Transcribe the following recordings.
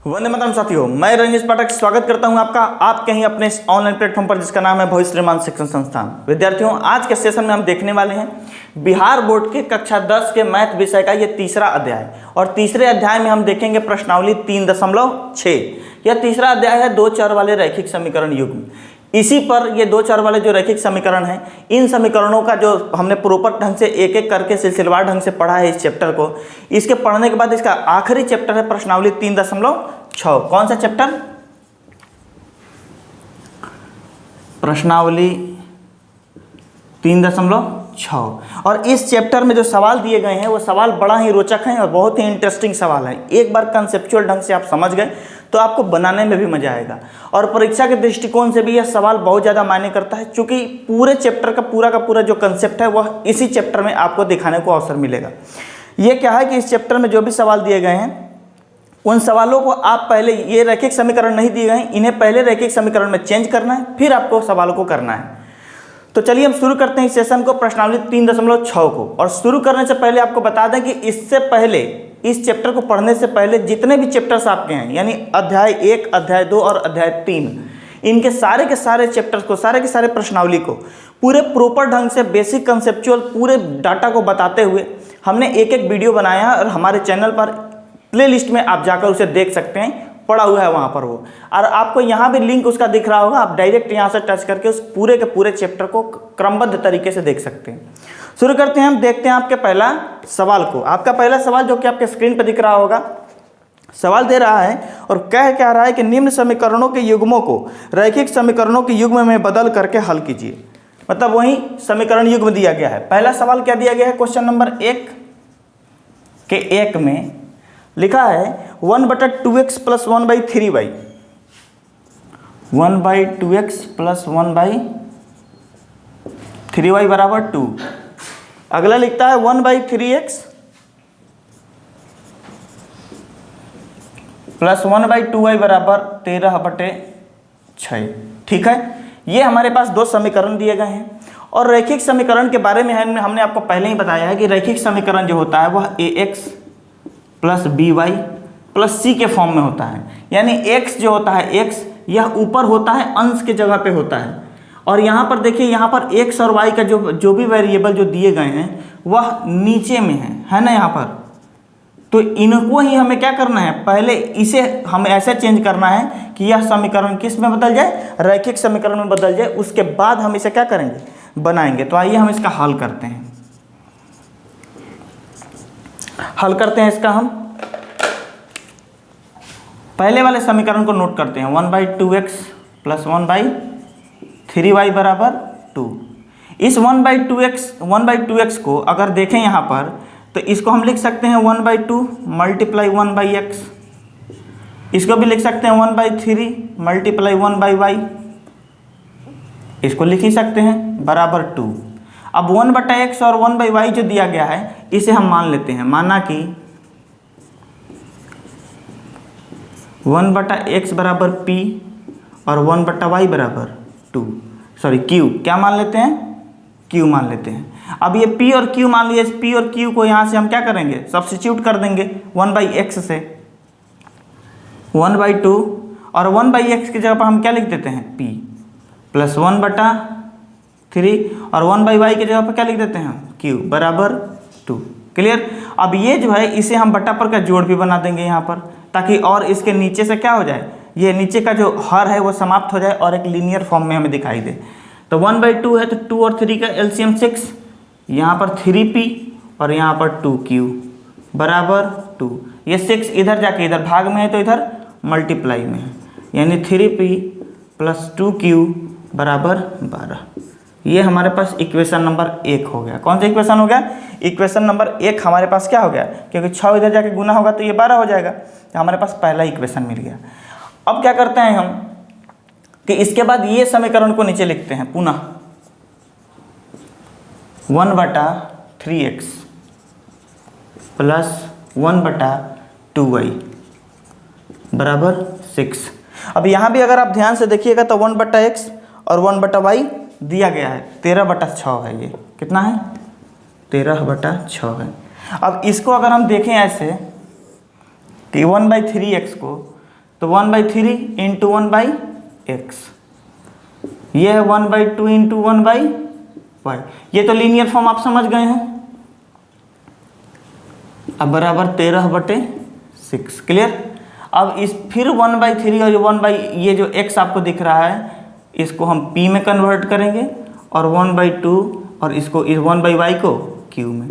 वंदे मातरम साथियों, मैं रंजीश पाठक स्वागत करता हूं आपका आपके ही अपने इस ऑनलाइन प्लेटफॉर्म पर जिसका नाम है भविष्य निर्माण शिक्षण संस्थान। विद्यार्थियों, आज के सेशन में हम देखने वाले हैं बिहार बोर्ड के कक्षा 10 के मैथ विषय का ये तीसरा अध्याय। और तीसरे अध्याय में हम देखेंगे प्रश्नावली 3.6। यह तीसरा अध्याय है दो चर वाले रैखिक समीकरण युग्म। इसी पर ये दो चर वाले जो रैखिक समीकरण हैं, इन समीकरणों का जो हमने प्रॉपर ढंग से एक एक करके सिलसिलेवार ढंग से पढ़ा है इस चैप्टर को। इसके पढ़ने के बाद इसका आखिरी चैप्टर है प्रश्नावली 3.6। कौन सा चैप्टर? प्रश्नावली 3.6। और इस चैप्टर में जो सवाल दिए गए हैं वो सवाल बड़ा ही रोचक हैं और बहुत ही इंटरेस्टिंग सवाल है। एक बार कंसेप्चुअल ढंग से आप समझ गए तो आपको बनाने में भी मजा आएगा। और परीक्षा के दृष्टिकोण से भी यह सवाल बहुत ज़्यादा मायने करता है, क्योंकि पूरे चैप्टर का पूरा जो कंसेप्ट है वह इसी चैप्टर में आपको दिखाने को अवसर मिलेगा। ये क्या है कि इस चैप्टर में जो भी सवाल दिए गए हैं उन सवालों को आप पहले, ये रैखिक समीकरण नहीं दिए गए हैं, इन्हें पहले रैखिक समीकरण में चेंज करना है, फिर आपको सवालों को करना है। तो चलिए हम शुरू करते हैं इस सेशन को, प्रश्नावली 3.6 को। और शुरू करने से पहले आपको बता दें कि इससे पहले, इस चैप्टर को पढ़ने से पहले जितने भी चैप्टर्स आपके हैं, यानी अध्याय 1, अध्याय 2 और अध्याय 3, इनके सारे के सारे चैप्टर्स को, सारे के सारे प्रश्नावली को पूरे प्रॉपर ढंग से बेसिक कंसेप्चुअल पूरे डाटा को बताते हुए हमने एक एक वीडियो बनाया है। और हमारे चैनल पर प्लेलिस्ट में आप जाकर उसे देख सकते हैं, पड़ा हुआ है वहाँ पर वो। और आपको यहाँ भी लिंक उसका दिख रहा होगा, आप डायरेक्ट यहाँ से टच करके उस पूरे के पूरे चैप्टर को क्रमबद्ध तरीके से देख सकते हैं। शुरू करते हैं, हम देखते हैं आपके पहला सवाल को। आपका पहला सवाल जो कि आपके स्क्रीन पर दिख रहा होगा, सवाल दे रहा है और कह रहा है कि निम्न समीकरणों के युग्मों को रैखिक समीकरणों के युग्म में बदल करके हल कीजिए। मतलब वही समीकरण युग्म दिया गया है। पहला सवाल क्या दिया गया है? क्वेश्चन नंबर 1 के 1 में लिखा है 1/2x + 1/3y, 1/2x + 1/3y बराबर 2। अगला लिखता है 1/3x + 1/2y बराबर 13/6। ठीक है, ये हमारे पास दो समीकरण दिए गए हैं। और रैखिक समीकरण के बारे में हमने आपको पहले ही बताया है कि रैखिक समीकरण जो होता है वह ax + by + c के फॉर्म में होता है। यानी x जो होता है, x यह ऊपर होता है, अंश के जगह पे होता है। और यहाँ पर देखिए, यहाँ पर x और y का जो भी वेरिएबल जो दिए गए हैं वह नीचे में है ना यहाँ पर। तो इनको ही हमें क्या करना है, पहले इसे हमें ऐसे चेंज करना है कि यह समीकरण किस में बदल जाए, रैखिक समीकरण में बदल जाए। उसके बाद हम इसे क्या करेंगे, बनाएंगे। तो आइए हम इसका हल करते हैं। हल करते हैं इसका हम पहले वाले समीकरण को नोट करते हैं। 1/2x + 1/3y बराबर 2। इस 1/2x को अगर देखें यहाँ पर, तो इसको हम लिख सकते हैं 1/2 × 1/x। इसको भी लिख सकते हैं 1/3 × 1/y। इसको लिख ही सकते हैं बराबर 2। अब 1/x और 1/y जो दिया गया है इसे हम मान लेते हैं। माना कि 1/x बराबर p और 1/y बराबर 2, सॉरी q, क्या मान लेते हैं, q मान लेते हैं। अब ये p और q मान लिए, p और q को यहाँ से हम क्या करेंगे, सब्स्टिट्यूट कर देंगे 1/x से। 1/2 और 1/x की जगह पर हम क्या लिख देते हैं, p + 1/3 और 1/y की जगह पर क्या लिख देते हैं, q बराबर 2। क्लियर। अब ये जो है इसे हम बटा पर का जोड़ भी बना देंगे यहाँ पर, ताकि और इसके नीचे से क्या हो जाए, ये नीचे का जो हर है वो समाप्त हो जाए और एक लीनियर फॉर्म में हमें दिखाई दे। तो 1/2 है तो 2 और 3 का एलसीएम 6, यहाँ पर 3p और यहाँ पर 2q बराबर 2। ये 6 इधर जाके इधर भाग में है तो इधर मल्टीप्लाई में है, यानी 3p + 2q बराबर 12। ये हमारे पास इक्वेशन नंबर 1 हो गया। कौन सा इक्वेशन हो गया, इक्वेशन नंबर 1 हमारे पास क्या हो गया, क्योंकि 6 इधर जाके गुना होगा तो ये 12 हो जाएगा। तो हमारे पास पहला इक्वेशन मिल गया। अब क्या करते हैं हम कि इसके बाद ये समीकरण को नीचे लिखते हैं पुनः 1/3x + 1/2y बराबर 6। अब यहाँ भी अगर आप ध्यान से देखिएगा तो 1/x और 1/y दिया गया है, 13/6 है। ये कितना है, 13/6 है। अब इसको अगर हम देखें ऐसे कि 1/3x को, तो 1/3 इंटू 1/x, ये है 1/2 इंटू 1/y। ये तो लीनियर फॉर्म आप समझ गए हैं। अब बराबर 13/6। क्लियर। अब इस फिर 1/3 और 1 ये जो x आपको दिख रहा है इसको हम p में कन्वर्ट करेंगे और 1/2 और इसको इस 1/y को q में,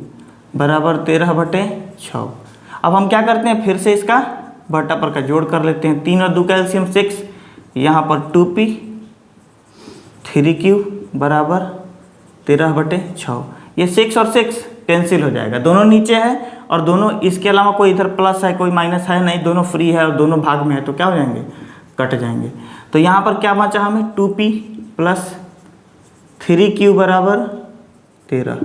बराबर 13/6। अब हम क्या करते हैं, फिर से इसका बटा पर का जोड़ कर लेते हैं। 3 और 2 का एलसीएम 6, यहाँ पर 2p 3q बराबर 13/6। ये 6 और 6 कैंसिल हो जाएगा, दोनों नीचे है और दोनों इसके अलावा कोई इधर प्लस है कोई माइनस है नहीं, दोनों फ्री है और दोनों भाग में है, तो क्या हो जाएंगे, कट जाएंगे। तो यहाँ पर क्या बचा हमें, 2p प्लस 3q बराबर 13।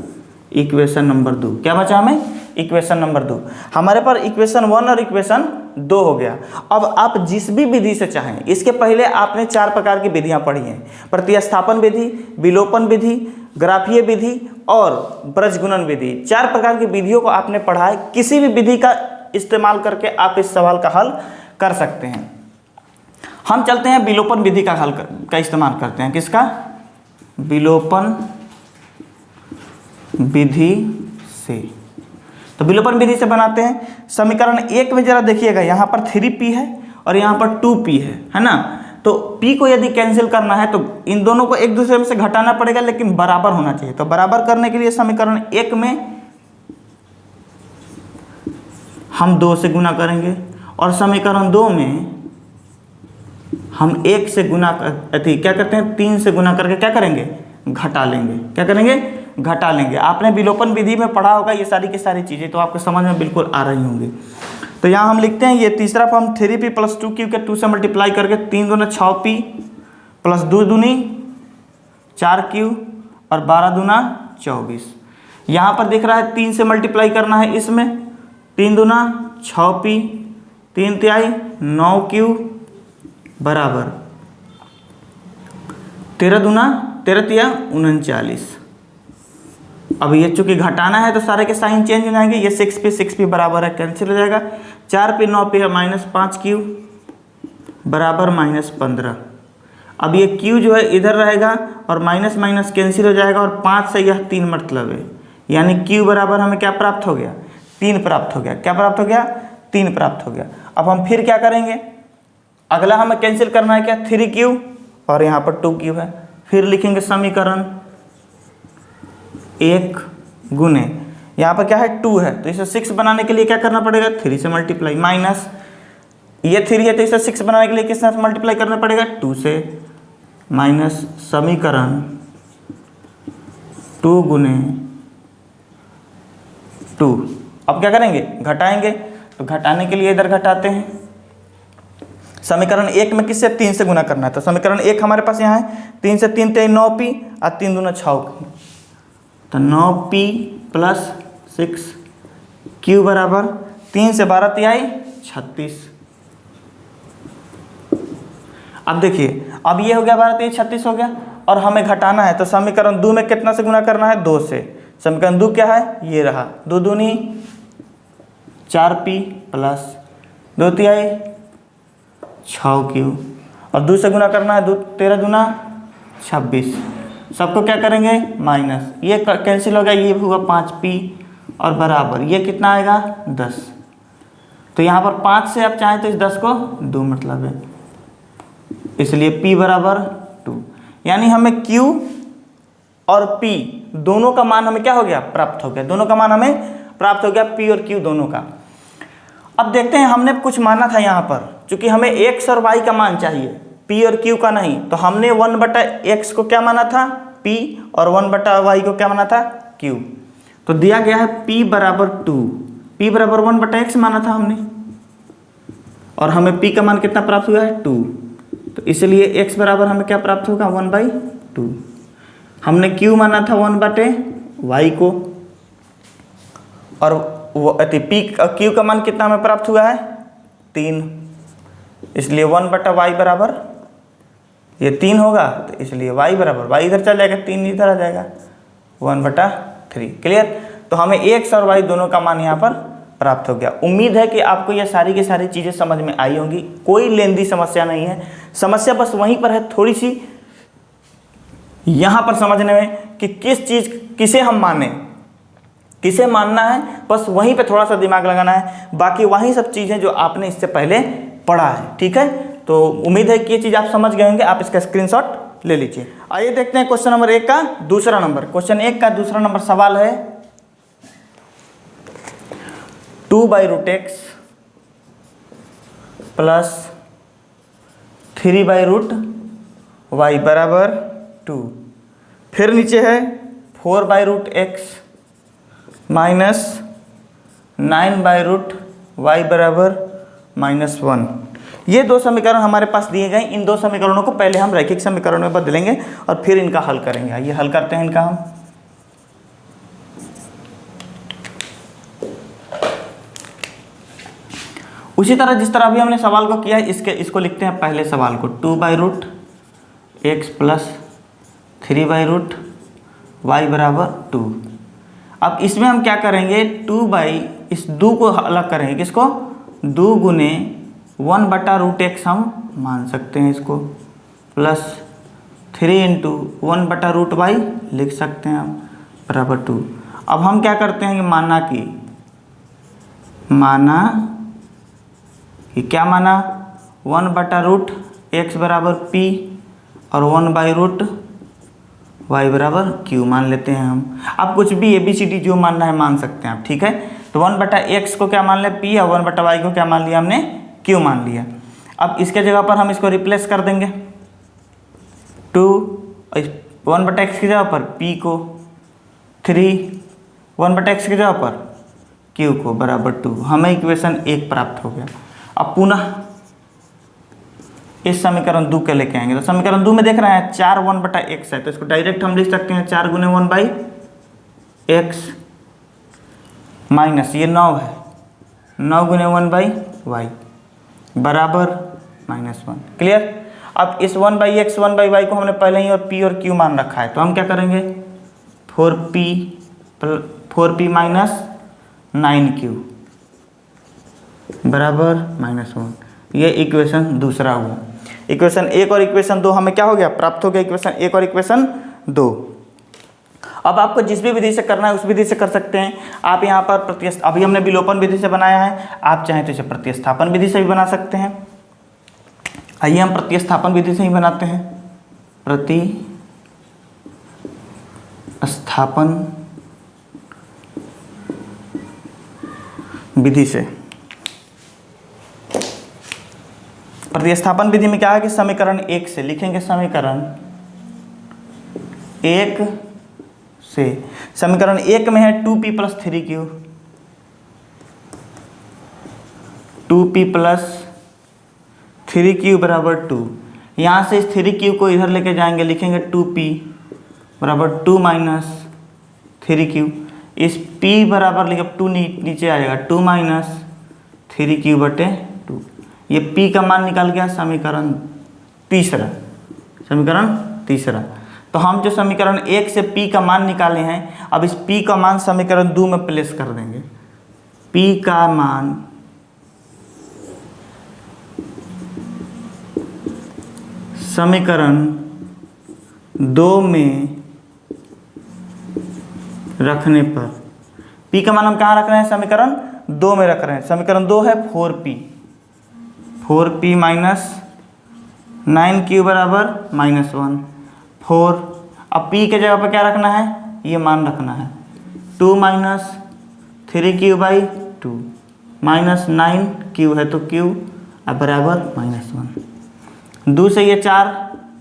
इक्वेशन नंबर 2 क्या बचा हमें, इक्वेशन नंबर 2। हमारे पास इक्वेशन 1 और इक्वेशन 2 हो गया। अब आप जिस भी विधि से चाहें, इसके पहले आपने 4 प्रकार की विधियां पढ़ी हैं, प्रतिस्थापन विधि, विलोपन विधि, ग्राफीय विधि और ब्रजगुणन विधि। 4 प्रकार की विधियों को आपने पढ़ा है। किसी भी विधि का इस्तेमाल करके आप इस सवाल का हल कर सकते हैं। हम चलते हैं विलोपन विधि का हल का इस्तेमाल करते हैं। किसका, विलोपन विधि से। तो विलोपन विधि से बनाते हैं। समीकरण 1 में जरा देखिएगा, यहाँ पर 3p है और यहाँ पर 2p है ना। तो p को यदि कैंसिल करना है तो इन दोनों को एक दूसरे में से घटाना पड़ेगा, लेकिन बराबर होना चाहिए। तो बराबर करने के लिए समीकरण 1 में हम 2 से गुना करेंगे और समीकरण 2 में हम 1 से गुना क्या करते हैं, 3 से गुना करके क्या करेंगे, घटा लेंगे। क्या करेंगे, घटा लेंगे। आपने विलोपन विधि में पढ़ा होगा ये सारी की सारी चीज़ें, तो आपको समझ में बिल्कुल आ रही होंगी। तो यहाँ हम लिखते हैं ये तीसरा फॉर्म 3p प्लस 2q के 2 से मल्टीप्लाई करके 3 दूना 6p प्लस 2 दूनी 4q और 12 दूना 24। यहाँ पर दिख रहा है 3 से मल्टीप्लाई करना है इसमें, 3 दूना 6p 3 तिहाई 9q बराबर 13 दूना 13 तिया 39। अब ये चूंकि घटाना है तो सारे के साइन चेंज हो जाएंगे। ये 6p बराबर है, कैंसिल हो जाएगा। 4p 9p है -5q बराबर -15। अब ये q जो है इधर रहेगा और माइनस माइनस कैंसिल हो जाएगा और 5 से यह 3 मतलब है, यानी q बराबर हमें क्या प्राप्त हो गया, 3 प्राप्त हो गया। क्या प्राप्त हो गया, 3 प्राप्त हो गया। अब हम फिर क्या करेंगे, अगला हमें कैंसिल करना है क्या, 3q और यहाँ पर 2q है। फिर लिखेंगे समीकरण 1 गुने यहाँ पर क्या है 2 है, तो इसे 6 बनाने के लिए क्या करना पड़ेगा, 3 से मल्टीप्लाई, माइनस ये 3 है तो इसे 6 बनाने के लिए किस से मल्टीप्लाई करना पड़ेगा, 2 से, माइनस समीकरण 2 गुने 2। अब क्या करेंगे, घटाएंगे। तो घटाने के लिए इधर घटाते हैं। समीकरण 1 में किससे, 3 से गुना करना है। तो समीकरण 1 हमारे पास यहाँ है, 3 से 3 ते 9p और 3 दूना 6q, तो 9p प्लस 6q बराबर 3 से 12 तिहाई 36। अब देखिए, अब ये हो गया 12 तिहाई 36 हो गया और हमें घटाना है। तो समीकरण 2 में कितना से गुना करना है, 2 से। समीकरण 2 क्या है, ये रहा, 2 दूनी 4p प्लस 2 तिहाई 6q और 2 से गुना करना है, 13 दूना 26। सबको क्या करेंगे, माइनस, ये कैंसिल हो गया, ये हुआ 5p और बराबर ये कितना आएगा, 10। तो यहाँ पर 5 से आप चाहें तो इस 10 को 2 मतलब है, इसलिए p बराबर 2। यानी हमें q और p दोनों का मान हमें क्या हो गया, प्राप्त हो गया। दोनों का मान हमें प्राप्त हो गया, p और q दोनों का। अब देखते हैं, हमने कुछ माना था यहाँ पर, चूंकि हमें x और y का मान चाहिए, p और q का नहीं, तो हमने 1/x को क्या माना था, p और 1/y को क्या माना था, q। तो दिया गया है p बराबर 2, p बराबर 1/x माना था हमने और हमें p का मान कितना प्राप्त हुआ है, 2। तो इसलिए x बराबर हमें क्या प्राप्त होगा, 1/2। हमने q माना था 1/y को और q का मान कितना हमें प्राप्त हुआ है, 3। इसलिए 1/y बराबर ये 3 होगा, तो इसलिए y बराबर, y इधर चल जाएगा, 3 इधर आ जाएगा, 1/3। क्लियर। तो हमें x और y दोनों का मान यहाँ पर प्राप्त हो गया। उम्मीद है कि आपको ये सारी की सारी चीज़ें समझ में आई होंगी। कोई लेंदी समस्या नहीं है, समस्या बस वहीं पर है थोड़ी सी यहाँ पर समझने में कि किस चीज़ किसे हम माने, किसे मानना है, बस वहीं पे थोड़ा सा दिमाग लगाना है। बाकी वहीं सब चीज़ें जो आपने इससे पहले पढ़ा है। ठीक है, तो उम्मीद है कि ये चीज़ आप समझ गए होंगे। आप इसका स्क्रीनशॉट ले लीजिए। आइए देखते हैं क्वेश्चन नंबर 1 का दूसरा नंबर। क्वेश्चन 1 का दूसरा नंबर सवाल है 2/√x प्लस 3/√y बराबर 2। फिर नीचे है 4/√x माइनस 9/√y बराबर -1। ये दो समीकरण हमारे पास दिए गए। इन दो समीकरणों को पहले हम रैखिक समीकरण में बदलेंगे और फिर इनका हल करेंगे। आइए हल करते हैं इनका हम। उसी तरह जिस तरह अभी हमने सवाल को किया है, इसको लिखते हैं पहले सवाल को 2/√x प्लस 3/√y बराबर 2। अब इसमें हम क्या करेंगे, इस 2 को अलग करेंगे। किसको? 2 गुने 1/√x हम मान सकते हैं इसको, प्लस 3 × 1/√y लिख सकते हैं हम बराबर 2। अब हम क्या करते हैं कि क्या माना 1/√x बराबर p और 1/√y बराबर q मान लेते हैं हम। अब कुछ भी ABCD जो मानना है मान सकते हैं आप। ठीक है, तो 1/x को क्या मान लिया p और 1/y को क्या मान लिया हमने q मान लिया। अब इसके जगह पर हम इसको रिप्लेस कर देंगे 1/x की जगह पर p को, 1/x की जगह पर q को बराबर 2। हमें इक्वेशन 1 प्राप्त हो गया। अब पुनः इस समीकरण 2 के लेके आएंगे। तो समीकरण 2 में देख रहे हैं 4 1/x है, तो इसको डायरेक्ट हम लिख सकते हैं 4 गुने 1/x माइनस ये 9 है, 9 गुने 1/y बराबर -1। क्लियर? अब इस 1/x 1/y को हमने पहले ही और p और q मान रखा है, तो हम क्या करेंगे 4p माइनस 9q बराबर -1। ये इक्वेशन दूसरा हुआ। इक्वेशन 1 और इक्वेशन 2 हमें क्या हो गया, प्राप्त हो गया इक्वेशन 1 और इक्वेशन 2। अब आपको जिस भी विधि से करना है उस विधि से कर सकते हैं आप। यहाँ पर अभी हमने विलोपन विधि से बनाया है, आप चाहें तो इसे प्रतिस्थापन विधि से भी बना सकते हैं। आइए हम प्रतिस्थापन विधि से ही बनाते हैं। प्रतिस्थापन विधि से, प्रतिस्थापन विधि में क्या है कि समीकरण 1 से लिखेंगे, समीकरण 1 से, समीकरण 1 में है 2p plus 3q, 2p plus 3q बराबर 2। यहाँ से इस 3q को इधर लेके जाएंगे, लिखेंगे 2p बराबर 2 माइनस 3q। इस p बराबर लिखे 2 नीचे आ जाएगा, 2 माइनस 3q बटे 2। ये p का मान निकल गया समीकरण तीसरा। तो हम जो समीकरण 1 से p का मान निकाले हैं, अब इस p का मान समीकरण 2 में प्लेस कर देंगे। p का मान समीकरण 2 में रखने पर, p का मान हम कहाँ रख रहे हैं, समीकरण 2 में रख रहे हैं। समीकरण 2 है 4p माइनस 9q बराबर -1, 4। अब p के जगह पर क्या रखना है, ये मान रखना है 2 माइनस 3q/2 माइनस 9q है तो q अब बराबर -1। 2 से ये 4,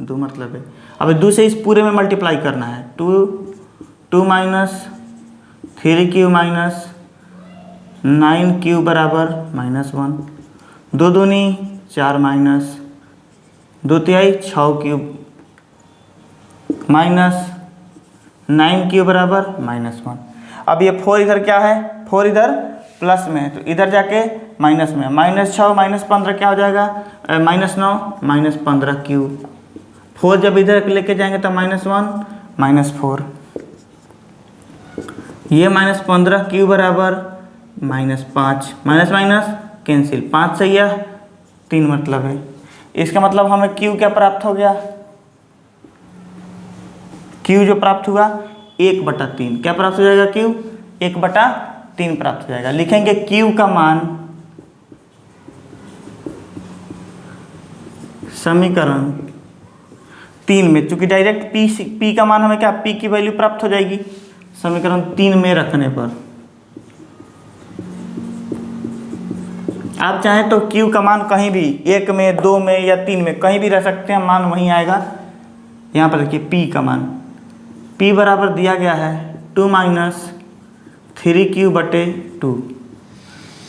2 मतलब है। अब 2 से इस पूरे में मल्टीप्लाई करना है, 2 माइनस 3q माइनस 9q बराबर -1। 2 दूनी 4 माइनस 2 तिहाई 6q माइनस 9q बराबर -1। अब ये 4 इधर क्या है, 4 इधर प्लस में है तो इधर जाके माइनस में, -6 -15 क्या हो जाएगा, -9 -15q। 4 जब इधर लेके जाएंगे तो -1 -4, ये -15q बराबर -5 माइनस माइनस कैंसिल, 5 सही है, 3 मतलब है। इसका मतलब हमें Q क्या प्राप्त हो गया, Q जो प्राप्त हुआ 1/3, क्या प्राप्त हो जाएगा Q 1/3 प्राप्त हो जाएगा। लिखेंगे Q का मान समीकरण 3 में, चूंकि डायरेक्ट P का मान हमें क्या, P की वैल्यू प्राप्त हो जाएगी समीकरण 3 में रखने पर। आप चाहें तो Q का मान कहीं भी 1 में, 2 में या 3 में कहीं भी रह सकते हैं, मान वहीं आएगा। यहाँ पर देखिए P का मान, P बराबर दिया गया है 2 - 3Q/2।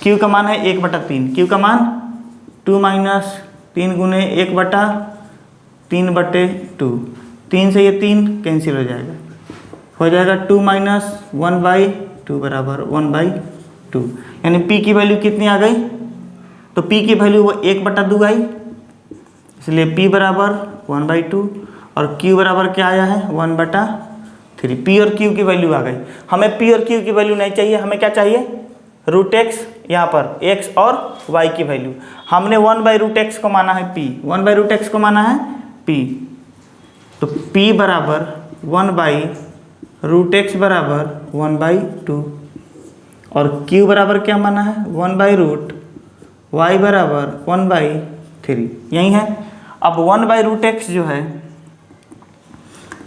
Q का मान है 1/3, Q का मान 2 - 3 × 1/3/2, 3 से ये 3 कैंसिल हो जाएगा, 2 - 1/2 बराबर 1/2। यानी P की वैल्यू कितनी आ गई, तो P की वैल्यू वो 1/2 आई, इसलिए P बराबर 1/2 और Q बराबर क्या आया है 1/3। P और Q की वैल्यू आ गई। हमें P और Q की वैल्यू नहीं चाहिए, हमें क्या चाहिए, √x, यहाँ पर x और y की वैल्यू। हमने 1/√x को माना है P, 1/√x को माना है P, तो P बराबर 1/√x बराबर 1/2 और Q बराबर क्या माना है 1/√y बराबर 1/3, यही है। अब 1/√x जो है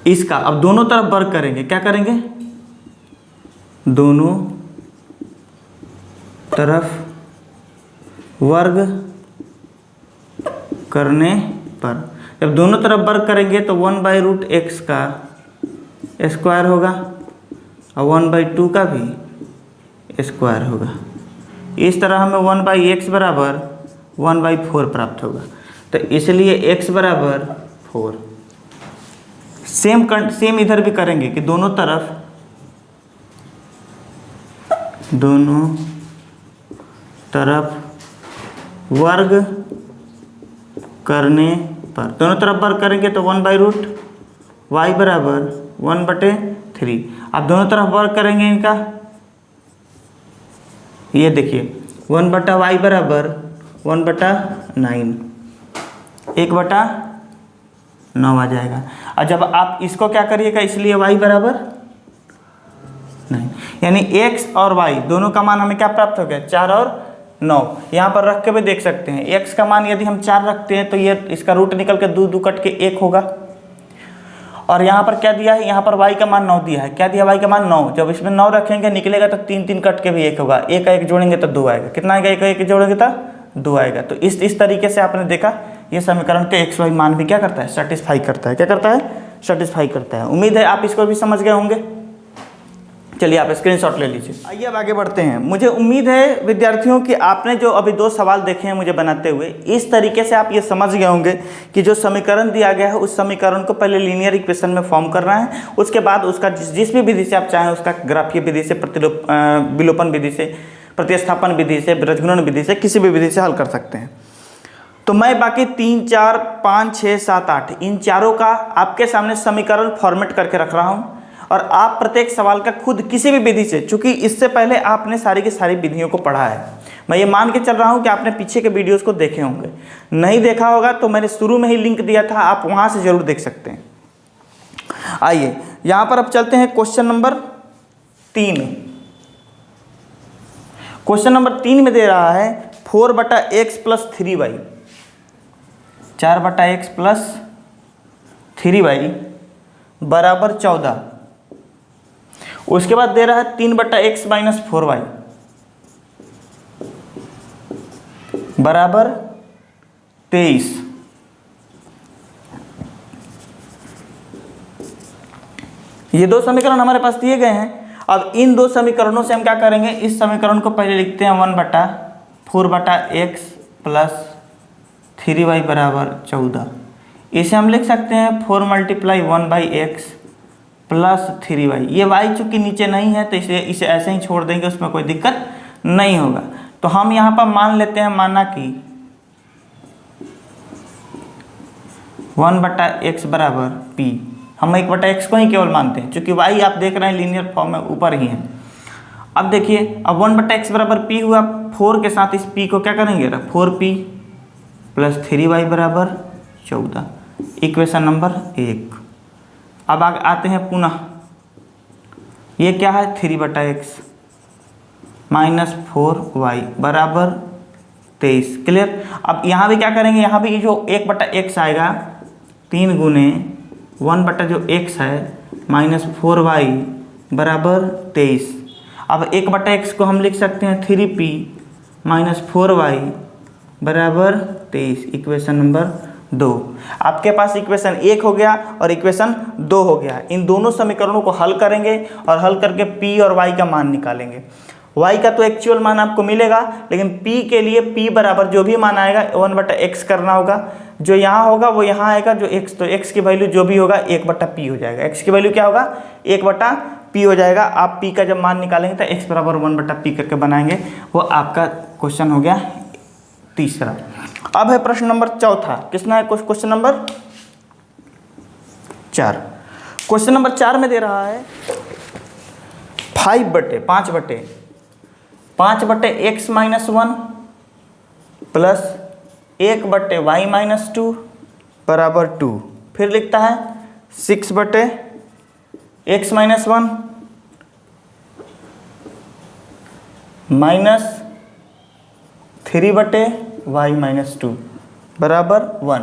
इसका अब दोनों तरफ वर्ग करेंगे, क्या करेंगे, दोनों तरफ वर्ग करने पर, जब दोनों तरफ वर्ग करेंगे तो 1/√x का स्क्वायर होगा और 1/2 का भी स्क्वायर होगा। इस तरह हमें 1/x बराबर 1/4 प्राप्त होगा, तो इसलिए x बराबर 4। सेम इधर भी करेंगे कि दोनों तरफ वर्ग करने पर, दोनों तरफ वर्ग करेंगे तो 1/√y बराबर 1/3। अब दोनों तरफ वर्ग करेंगे इनका, ये देखिए 1/y बराबर 1/9, 1/9 आ जाएगा। और जब आप इसको क्या करिएगा, इसलिए y बराबर नहीं, यानी x और y दोनों का मान हमें क्या प्राप्त हो गया 4 और 9। यहाँ पर रख के भी देख सकते हैं, x का मान यदि हम 4 रखते हैं तो ये इसका रूट निकल के 2 कट के 1 होगा। और यहाँ पर क्या दिया है, यहाँ पर y का मान 9 दिया है, क्या दिया y का मान 9, जब इसमें 9 रखेंगे निकलेगा तो 3 कट के भी 1 होगा, 1 का 1 जोड़ेंगे तो 2 आएगा, कितना आएगा, 1 का 1 जोड़ेंगे तो 2 आएगा। तो इस तरीके से आपने देखा ये समीकरण के x y मान भी क्या करता है, सेटिस्फाई करता है, क्या करता है, सेटिस्फाई करता है। उम्मीद है आप इसको भी समझ गए होंगे। चलिए आप स्क्रीनशॉट ले लीजिए। आइए अब आगे बढ़ते हैं। मुझे उम्मीद है विद्यार्थियों कि आपने जो अभी 2 सवाल देखे हैं मुझे बनाते हुए, इस तरीके से आप ये समझ गए होंगे कि जो समीकरण दिया गया है उस समीकरण को पहले लीनियर इक्वेशन में फॉर्म करना है, उसके बाद उसका जिस भी विधि से आप चाहें उसका ग्राफीय विधि से, विलोपन विधि से, प्रतिस्थापन विधि से, बीजगुणन विधि से, किसी भी विधि से हल कर सकते हैं। तो मैं बाकी 3, 4, 5, 6, 7, 8 इन चारों का आपके सामने समीकरण फॉर्मेट करके रख रहा हूँ और आप प्रत्येक सवाल का खुद किसी भी विधि से, चूंकि इससे पहले आपने सारी की सारी विधियों को पढ़ा है, मैं ये मान के चल रहा हूँ कि आपने पीछे के वीडियोस को देखे होंगे। नहीं देखा होगा तो मैंने शुरू में ही लिंक दिया था, आप वहाँ से ज़रूर देख सकते हैं। आइए यहाँ पर अब चलते हैं क्वेश्चन नंबर 3। क्वेश्चन नंबर 3 में दे रहा है 4/x + 3y, 4/x + 3y बराबर 14। उसके बाद दे रहा है 3/x - 4y बराबर 23। ये 2 समीकरण हमारे पास दिए गए हैं। अब इन 2 समीकरणों से हम क्या करेंगे, इस समीकरण को पहले लिखते हैं 1/4/x + 3y बराबर 14। इसे हम लिख सकते हैं 4 × 1/x + 3y। ये y चूँकि नीचे नहीं है तो इसे ऐसे ही छोड़ देंगे, उसमें कोई दिक्कत नहीं होगा। तो हम यहाँ पर मान लेते हैं, माना कि 1/x बराबर p, हम 1/x को ही केवल मानते हैं, चूँकि y आप देख रहे हैं लीनियर फॉर्म में ऊपर ही है। अब देखिए, अब 1/x बराबर p हुआ, 4 के साथ इस p को क्या करेंगे, 4p + 3y बराबर 14, इक्वेशन नंबर 1। अब आते हैं पुनः, ये क्या है, 3/x - 4y बराबर 23, क्लियर। अब यहाँ भी क्या करेंगे, यहाँ भी जो 1/x आएगा 3 गुने 1/x है -4y बराबर 23। अब 1/x को हम लिख सकते हैं 3p - 4y बराबर 23, इक्वेशन नंबर 2। आपके पास इक्वेशन 1 हो गया और इक्वेशन 2 हो गया। इन दोनों समीकरणों को हल करेंगे और हल करके p और y का मान निकालेंगे। y का तो एक्चुअल मान आपको मिलेगा, लेकिन p के लिए p बराबर जो भी मान आएगा 1/x करना होगा। जो यहाँ होगा वो यहाँ आएगा, जो x, तो x की वैल्यू जो भी होगा 1/p हो जाएगा। x की वैल्यू क्या होगा, 1/p हो जाएगा। आप p का जब मान निकालेंगे तो x बराबर 1/p करके बनाएंगे। वो आपका क्वेश्चन हो गया तीसरा। अब है प्रश्न नंबर चौथा। किसना है क्वेश्चन नंबर 4। क्वेश्चन नंबर 4 में दे रहा है 5/x - 1 प्लस 1/y - 2 बराबर 2। फिर लिखता है 6/x - 1 माइनस 3/y - 2 बराबर 1।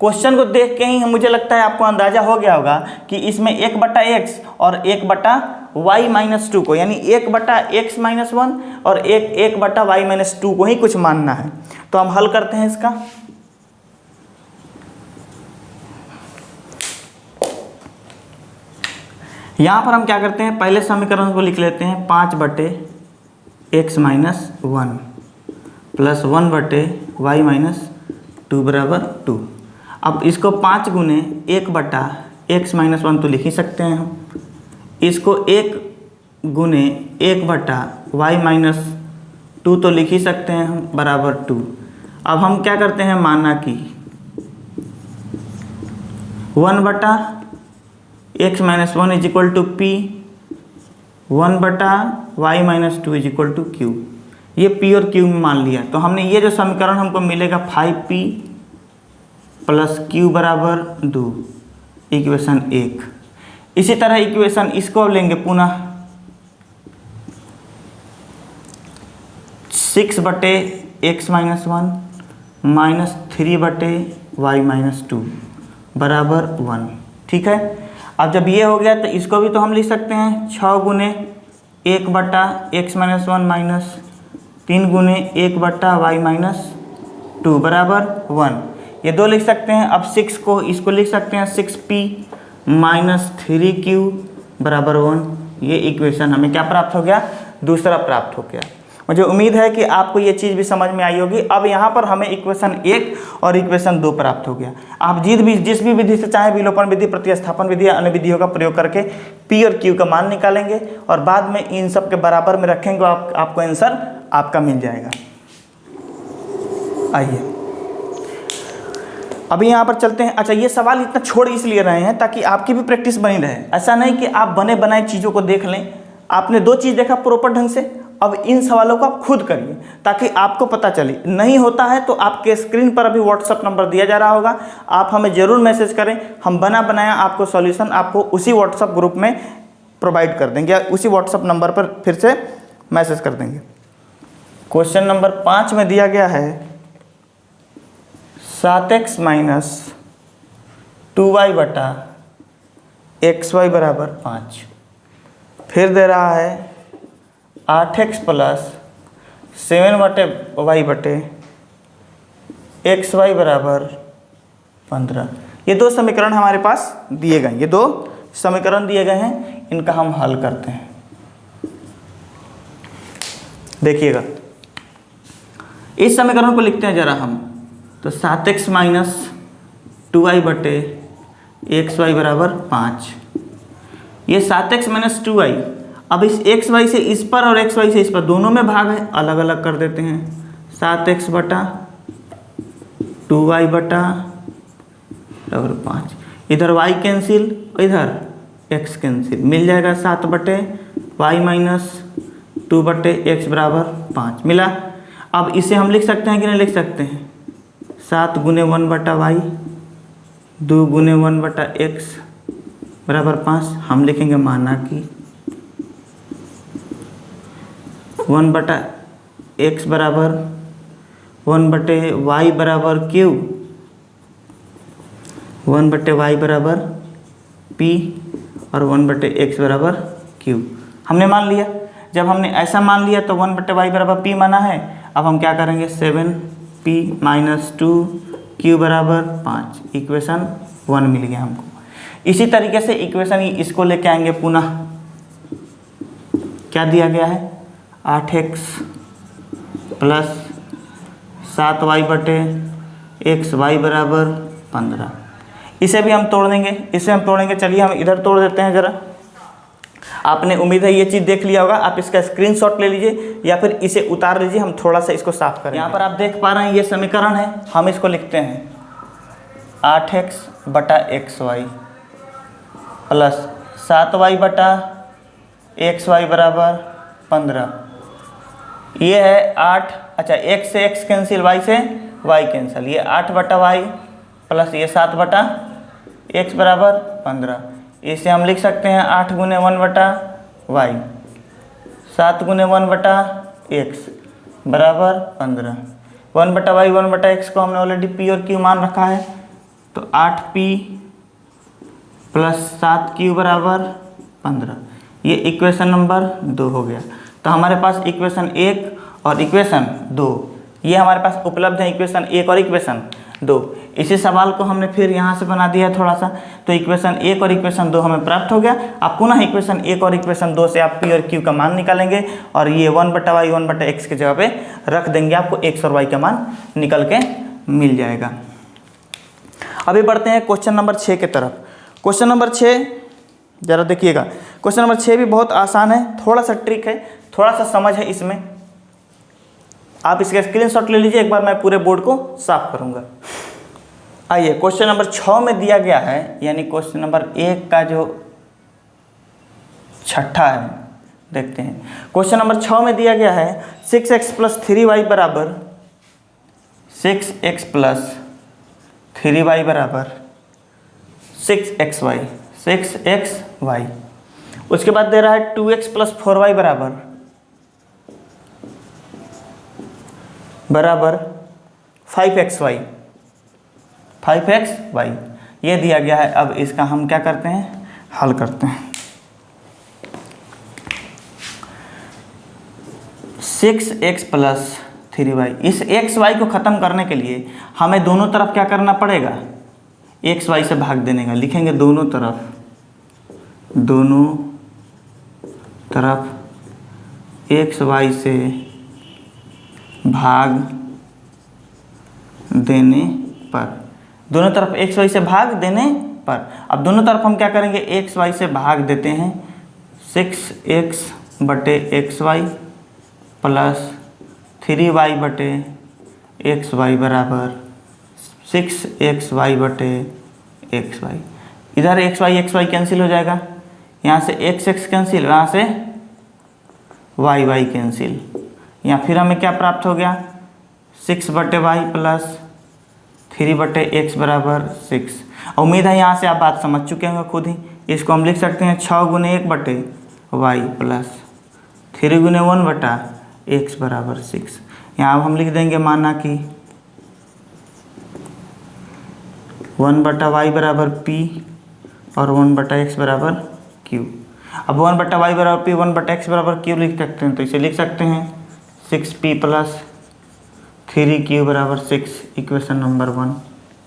क्वेश्चन को देख के ही मुझे लगता है आपको अंदाजा हो गया होगा कि इसमें 1/x और 1/y - 2 को, यानी 1/x - 1 और 1/y - 2 को ही कुछ मानना है। तो हम हल करते हैं इसका। यहाँ पर हम क्या करते हैं, पहले समीकरण को लिख लेते हैं 5/x - 1 प्लस 1/y - 2 बराबर 2। अब इसको 5 गुने 1/x - 1 तो लिख ही सकते हैं हम, इसको 1 गुने 1/y - 2 तो लिख ही सकते हैं हम, बराबर 2। अब हम क्या करते हैं, माना कि 1/x - 1 = p, 1/y - 2 = q। ये p और q में मान लिया। तो हमने ये जो समीकरण हमको मिलेगा 5p + q बराबर 2, इक्वेशन 1। इसी तरह इक्वेशन इसको लेंगे पुनः 6/x - 1 माइनस 3/y - 2 बराबर 1। ठीक है। अब जब ये हो गया तो इसको भी तो हम लिख सकते हैं 6 गुने 1/x - 1 माइनस 3 गुने 1/y - 2 बराबर 1। ये 2 लिख सकते हैं। अब 6 को इसको लिख सकते हैं 6p - 3q बराबर 1। ये इक्वेशन हमें क्या प्राप्त हो गया, दूसरा प्राप्त हो गया। मुझे उम्मीद है कि आपको ये चीज़ भी समझ में आई होगी। अब यहाँ पर हमें इक्वेशन 1 और इक्वेशन 2 प्राप्त हो गया। आप जिस भी विधि से चाहे, विलोपन विधि, प्रतिस्थापन विधि या अन्य विधियों का प्रयोग करके p और q का मान निकालेंगे और बाद में इन सब के बराबर में रखेंगे, आपको आंसर आपका मिल जाएगा। आइए अभी यहाँ पर चलते हैं। अच्छा, ये सवाल इतना छोड़ इसलिए रहे हैं ताकि आपकी भी प्रैक्टिस बनी रहे। ऐसा नहीं कि आप बने बनाए चीज़ों को देख लें। आपने 2 चीज़ देखा प्रॉपर ढंग से, अब इन सवालों को आप खुद करिए ताकि आपको पता चले। नहीं होता है तो आपके स्क्रीन पर अभी व्हाट्सअप नंबर दिया जा रहा होगा, आप हमें ज़रूर मैसेज करें। हम बना बनाया आपको सॉल्यूशन आपको उसी व्हाट्सअप ग्रुप में प्रोवाइड कर देंगे, उसी व्हाट्सअप नंबर पर फिर से मैसेज कर देंगे। क्वेश्चन नंबर 5 में दिया गया है 7x - 2y बटा xy बराबर 5। फिर दे रहा है 8x + 7y बटे xy बराबर 15। ये 2 समीकरण हमारे पास दिए गए, ये 2 समीकरण दिए गए हैं, इनका हम हल करते हैं। देखिएगा, इस समीकरण को लिखते हैं जरा हम, तो 7x - 2y बटे xy बराबर 5। ये 7x - 2y, अब इस xy से इस पर और xy से इस पर दोनों में भाग है, अलग अलग कर देते हैं। 7x बटा 2y बटा 5, इधर y कैंसिल, इधर x कैंसिल, मिल जाएगा 7/y - 2/x बराबर 5 मिला। अब इसे हम लिख सकते हैं कि नहीं लिख सकते हैं, 7 गुने 1/y 2 गुने 1/x बराबर 5। हम लिखेंगे माना कि 1/x बराबर 1/y बराबर q, 1/y बराबर p और 1/x बराबर q। हमने मान लिया। जब हमने ऐसा मान लिया तो 1/y बराबर p माना है। अब हम क्या करेंगे, 7p - 2q बराबर 5, इक्वेशन 1 मिल गया हमको। इसी तरीके से इक्वेशन इसको लेके आएंगे पुनः। क्या दिया गया है, 8x प्लस 7y/xy बराबर 15। इसे भी हम तोड़ देंगे, चलिए हम इधर तोड़ देते हैं ज़रा। आपने उम्मीद है ये चीज़ देख लिया होगा। आप इसका स्क्रीनशॉट ले लीजिए या फिर इसे उतार लीजिए, हम थोड़ा सा इसको साफ करें। यहाँ पर आप देख पा रहे हैं ये समीकरण है। हम इसको लिखते हैं 8x/xy प्लस 7y/xy बराबर 15। ये है 8, अच्छा x से x कैंसिल, y से y कैंसिल, ये 8/y प्लस ये 7/x बराबर 15। इसे हम लिख सकते हैं 8 गुने 1/y 7 गुने 1/x बराबर 15। 1/y 1/x को हमने ऑलरेडी p और q मान रखा है, तो 8p प्लस 7q बराबर 15। ये इक्वेशन नंबर 2 हो गया। तो हमारे पास इक्वेशन 1 और इक्वेशन 2 ये हमारे पास उपलब्ध है, इक्वेशन 1 और इक्वेशन 2। इसी सवाल को हमने फिर यहाँ से बना दिया है थोड़ा सा, तो इक्वेशन 1 और इक्वेशन 2 हमें प्राप्त हो गया। अब पुनः इक्वेशन 1 और इक्वेशन 2 से आप p और q का मान निकालेंगे और ये 1/y 1/x की जगह पे रख देंगे, आपको x और y का मान निकल के मिल जाएगा। अभी बढ़ते हैं क्वेश्चन नंबर 6 के तरफ। क्वेश्चन नंबर 6 ज़रा देखिएगा। क्वेश्चन नंबर 6 भी बहुत आसान है, थोड़ा सा ट्रिक है, थोड़ा सा समझ है इसमें। आप इसका स्क्रीनशॉट ले लीजिए, एक बार मैं पूरे बोर्ड को साफ करूंगा। आइए क्वेश्चन नंबर 6 में दिया गया है, यानी क्वेश्चन नंबर 1 का जो छठा है, देखते हैं। क्वेश्चन नंबर 6 में दिया गया है 6x प्लस 3y बराबर 6x प्लस 3y बराबर 6xy 6xy। उसके बाद दे रहा है 2x प्लस 4y बराबर 5xy 5xy ये दिया गया है। अब इसका हम क्या करते हैं, हल करते हैं। 6x प्लस 3y, इस xy को ख़त्म करने के लिए हमें दोनों तरफ क्या करना पड़ेगा, xy से भाग देने का। लिखेंगे दोनों तरफ xy से भाग देने पर, दोनों तरफ xy से भाग देने पर। अब दोनों तरफ हम क्या करेंगे, xy से भाग देते हैं। 6x/xy प्लस 3y/xy बराबर 6xy/xy। इधर xy कैंसिल हो जाएगा, यहाँ से x कैंसिल, यहाँ से y कैंसिल। यहाँ फिर हमें क्या प्राप्त हो गया, 6/y प्लस 3/x बराबर 6। उम्मीद है यहाँ से आप बात समझ चुके होंगे खुद ही। इसको हम लिख सकते हैं 6 गुने 1/y प्लस 3 गुने 1/x बराबर 6। यहाँ हम लिख देंगे माना कि 1/y बराबर p और 1/x बराबर q। अब 1/y बराबर p 1/x बराबर q लिख सकते हैं, तो इसे लिख सकते हैं 6p प्लस 3q बराबर 6, इक्वेशन नंबर 1।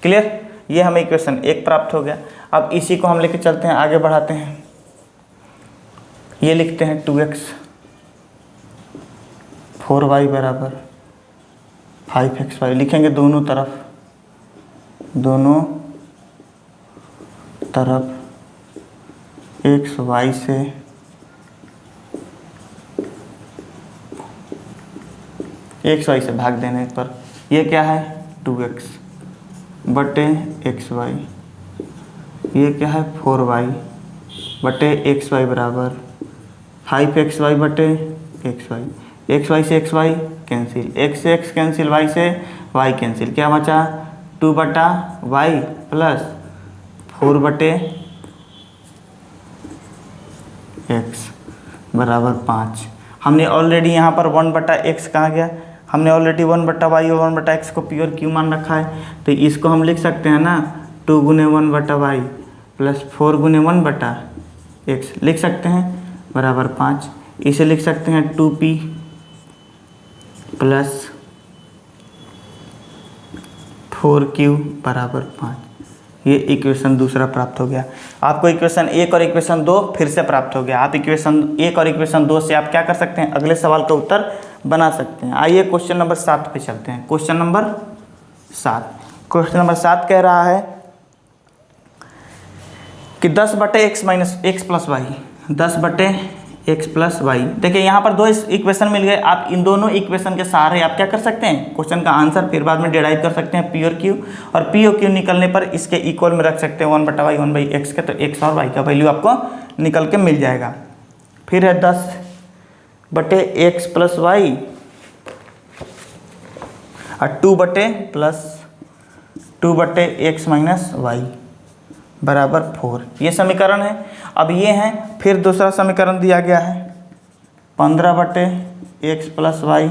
क्लियर, ये हमें इक्वेशन 1 प्राप्त हो गया। अब इसी को हम लेके चलते हैं, आगे बढ़ाते हैं। ये लिखते हैं 2x 4y बराबर 5xy। लिखेंगे दोनों तरफ xy से भाग देने पर ये क्या है 2x/xy, ये क्या है 4y/xy बराबर 5xy/xy X Y, X Y से एक्स वाई कैंसिल, एक्स से एक्स कैंसिल, वाई से वाई कैंसिल, क्या बचा 2 बटा वाई प्लस 4 बटे एक्स बराबर 5। हमने ऑलरेडी यहाँ पर 1 बटा एक्स कहाँ गया, हमने ऑलरेडी 1 बटा वाई और 1 बटा एक्स को प्योर क्यू मान रखा है, तो इसको हम लिख सकते हैं ना 2 गुने 1 बटा वाई प्लस 4 गुने 1 बटा एक्स लिख सकते हैं बराबर 5। इसे लिख सकते हैं 2p प्लस 4q बराबर 5। ये इक्वेशन दूसरा प्राप्त हो गया। आपको इक्वेशन 1 और इक्वेशन 2 फिर से प्राप्त हो गया। आप इक्वेशन 1 और इक्वेशन 2 से आप क्या कर सकते हैं, अगले सवाल का उत्तर बना सकते हैं। आइए क्वेश्चन नंबर 7 पे चलते हैं। क्वेश्चन नंबर 7 कह रहा है कि 10 बटे X minus X plus Y, 10 बटे एक्स प्लस वाई। देखिए यहाँ पर 2 इक्वेशन मिल गए। आप इन दोनों इक्वेशन के सहारे आप क्या कर सकते हैं, क्वेश्चन का आंसर फिर बाद में डिराइव कर सकते हैं पी और क्यू, और पी और क्यू निकलने पर इसके इक्वल में रख सकते हैं 1 बटा वाई 1 बाई एक्स के, तो एक्स और वाई का वैल्यू आपको निकल के मिल जाएगा। फिर है 10 बटे एक्स प्लस वाई और 2 बटे प्लस 2 बटे एक्स माइनस वाई बराबर 4। ये समीकरण है। अब ये हैं, फिर दूसरा समीकरण दिया गया है 15 बटे एक्स प्लस वाई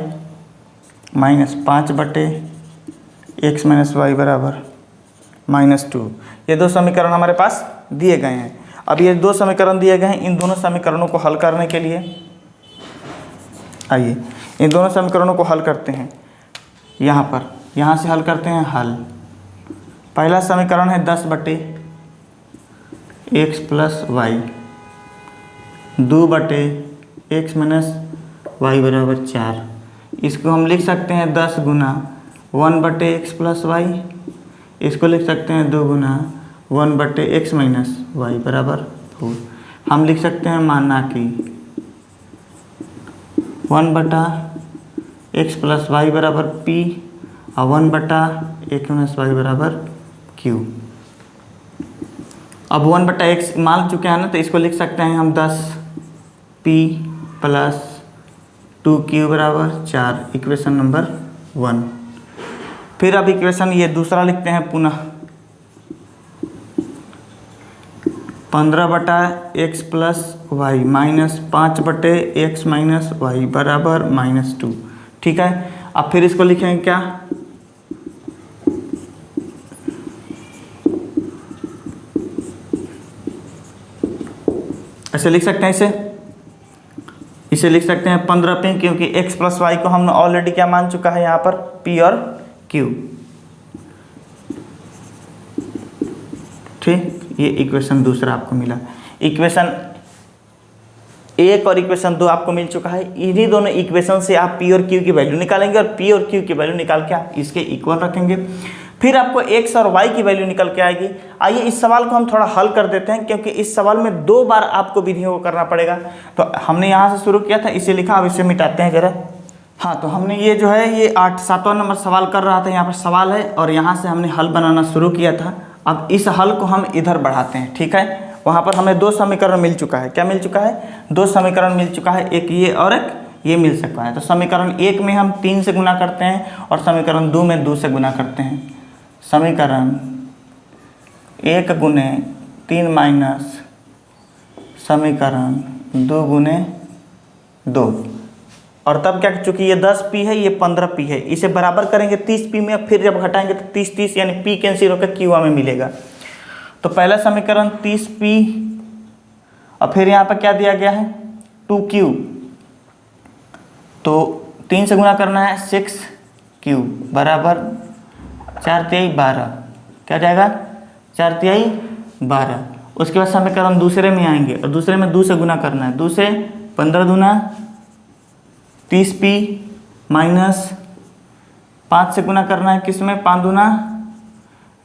माइनस 5 बटे एक्स माइनस वाई बराबर -2। ये 2 समीकरण हमारे पास दिए गए हैं। अब ये 2 समीकरण दिए गए हैं, इन दोनों समीकरणों को हल करने के लिए आइए इन दोनों समीकरणों को हल करते हैं। यहाँ से हल करते हैं हल। पहला समीकरण है 10 बटे एक्स प्लस वाई 2 बटे एक्स माइनस वाई बराबर 4। इसको हम लिख सकते हैं 10 गुना 1 बटे एक्स प्लस वाई, इसको लिख सकते हैं 2 गुना 1 बटे एक्स माइनस वाई बराबर 4। हम लिख सकते हैं माना कि 1 बटा एक्स प्लस वाई बराबर पी और 1 बटा एक्स माइनस वाई बराबर क्यू। अब 1 बटा एक्स मान चुके हैं ना, तो इसको लिख सकते हैं हम 10 पी प्लस 2q बराबर 4, इक्वेशन नंबर 1। फिर अब इक्वेशन ये दूसरा लिखते हैं पुनः 15 बटा एक्स प्लस वाई माइनस 5 बटे एक्स माइनस वाई बराबर -2। ठीक है, अब फिर इसको लिखेंगे क्या, ऐसे लिख सकते हैं, इसे लिख सकते हैं 15 पे, क्योंकि x प्लस वाई को हमने ऑलरेडी क्या मान चुका है यहाँ पर p और q। ठीक, ये इक्वेशन दूसरा आपको मिला। इक्वेशन 1 और इक्वेशन 2 आपको मिल चुका है। इन्हीं दोनों इक्वेशन से आप p और q की वैल्यू निकालेंगे और p और q की वैल्यू निकाल के आप इसके इक्वल रखेंगे। फिर आपको x और y की वैल्यू निकल के आएगी। आइए इस सवाल को हम थोड़ा हल कर देते हैं, क्योंकि इस सवाल में 2 बार आपको विधियों को करना पड़ेगा। तो हमने यहाँ से शुरू किया था, इसे लिखा, अब इसे मिटाते हैं जरा। हाँ, तो हमने ये जो है ये 7वां नंबर सवाल कर रहा था, यहाँ पर सवाल है और यहाँ से हमने हल बनाना शुरू किया था। अब इस हल को हम इधर बढ़ाते हैं। ठीक है, वहाँ पर हमें 2 समीकरण मिल चुका है। क्या मिल चुका है, 2 समीकरण मिल चुका है, एक ये और एक ये मिल सकता है। तो समीकरण 1 में हम 3 से गुना करते हैं और समीकरण 2 में 2 से गुना करते हैं। समीकरण 1 गुने 3 माइनस समीकरण 2 गुने 2, और तब क्या, चूँकि ये 10p है, ये 15p है, इसे बराबर करेंगे 30p में, फिर जब घटाएंगे तो 30 यानी p कैंसिल होकर q हमें मिलेगा। तो पहला समीकरण 30p और फिर यहाँ पर क्या दिया गया है 2q, तो 3 से गुना करना है 6q बराबर 4 तिहाई 12, क्या जाएगा 4 तिहाई 12। उसके बाद समीकरण दूसरे में आएंगे और दूसरे में 2 से गुना करना है, 2 से 15 दूना 30p माइनस 5 से गुना करना है, किस में 5 दूना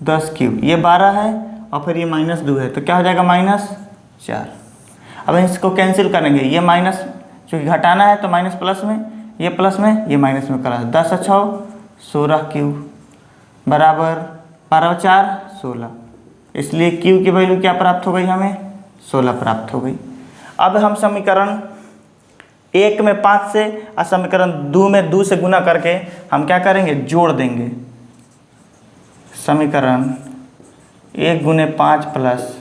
10q, ये 12 है और फिर ये -2 है, तो क्या हो जाएगा -4। अब इसको कैंसिल करेंगे, ये माइनस चूँकि घटाना है तो माइनस प्लस में, ये प्लस में, ये माइनस में करा 10 और 6 16q बराबर 12 और 4 16, इसलिए q की वैल्यू क्या प्राप्त हो गई, हमें 16 प्राप्त हो गई। अब हम समीकरण 1 में 5 से और समीकरण 2 में 2 से गुना करके हम क्या करेंगे, जोड़ देंगे। समीकरण 1 गुने 5 प्लस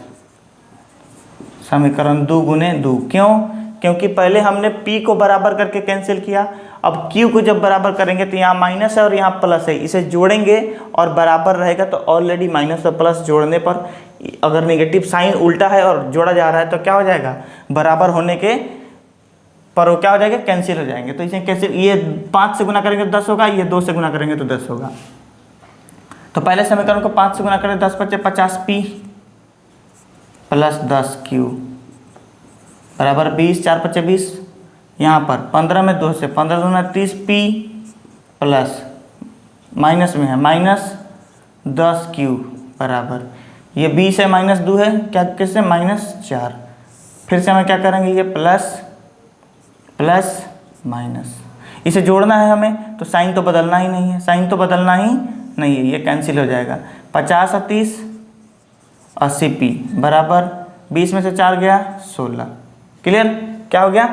समीकरण 2 गुने 2। क्यों? क्योंकि पहले हमने p को बराबर करके कैंसिल किया, अब q को जब बराबर करेंगे तो यहाँ माइनस है और यहाँ प्लस है, इसे जोड़ेंगे और बराबर रहेगा तो ऑलरेडी माइनस और प्लस जोड़ने पर अगर नेगेटिव साइन उल्टा है और जोड़ा जा रहा है तो क्या हो जाएगा, बराबर होने के पर वो क्या हो जाएगा, कैंसिल हो जाएंगे। तो इसे कैंसिल, ये 5 से गुना करेंगे तो 10 होगा, ये 2 से गुना करेंगे तो 10 होगा। तो पहले समीकरण को 5 से गुना करें, 10 × 5 = 50p प्लस 10q बराबर 20, 4 × 5 = 20। यहाँ पर 15 में 2 से 15 दूना 30p प्लस माइनस में है -10q बराबर ये 20 है -2 है, क्या कैसे -4। फिर से हमें क्या करेंगे, ये प्लस माइनस, इसे जोड़ना है हमें तो साइन तो बदलना ही नहीं है, साइन तो बदलना ही नहीं है, ये कैंसिल हो जाएगा। 50 और 30 80p बराबर 20 में से 4 गया 16। क्लियर? क्या हो गया,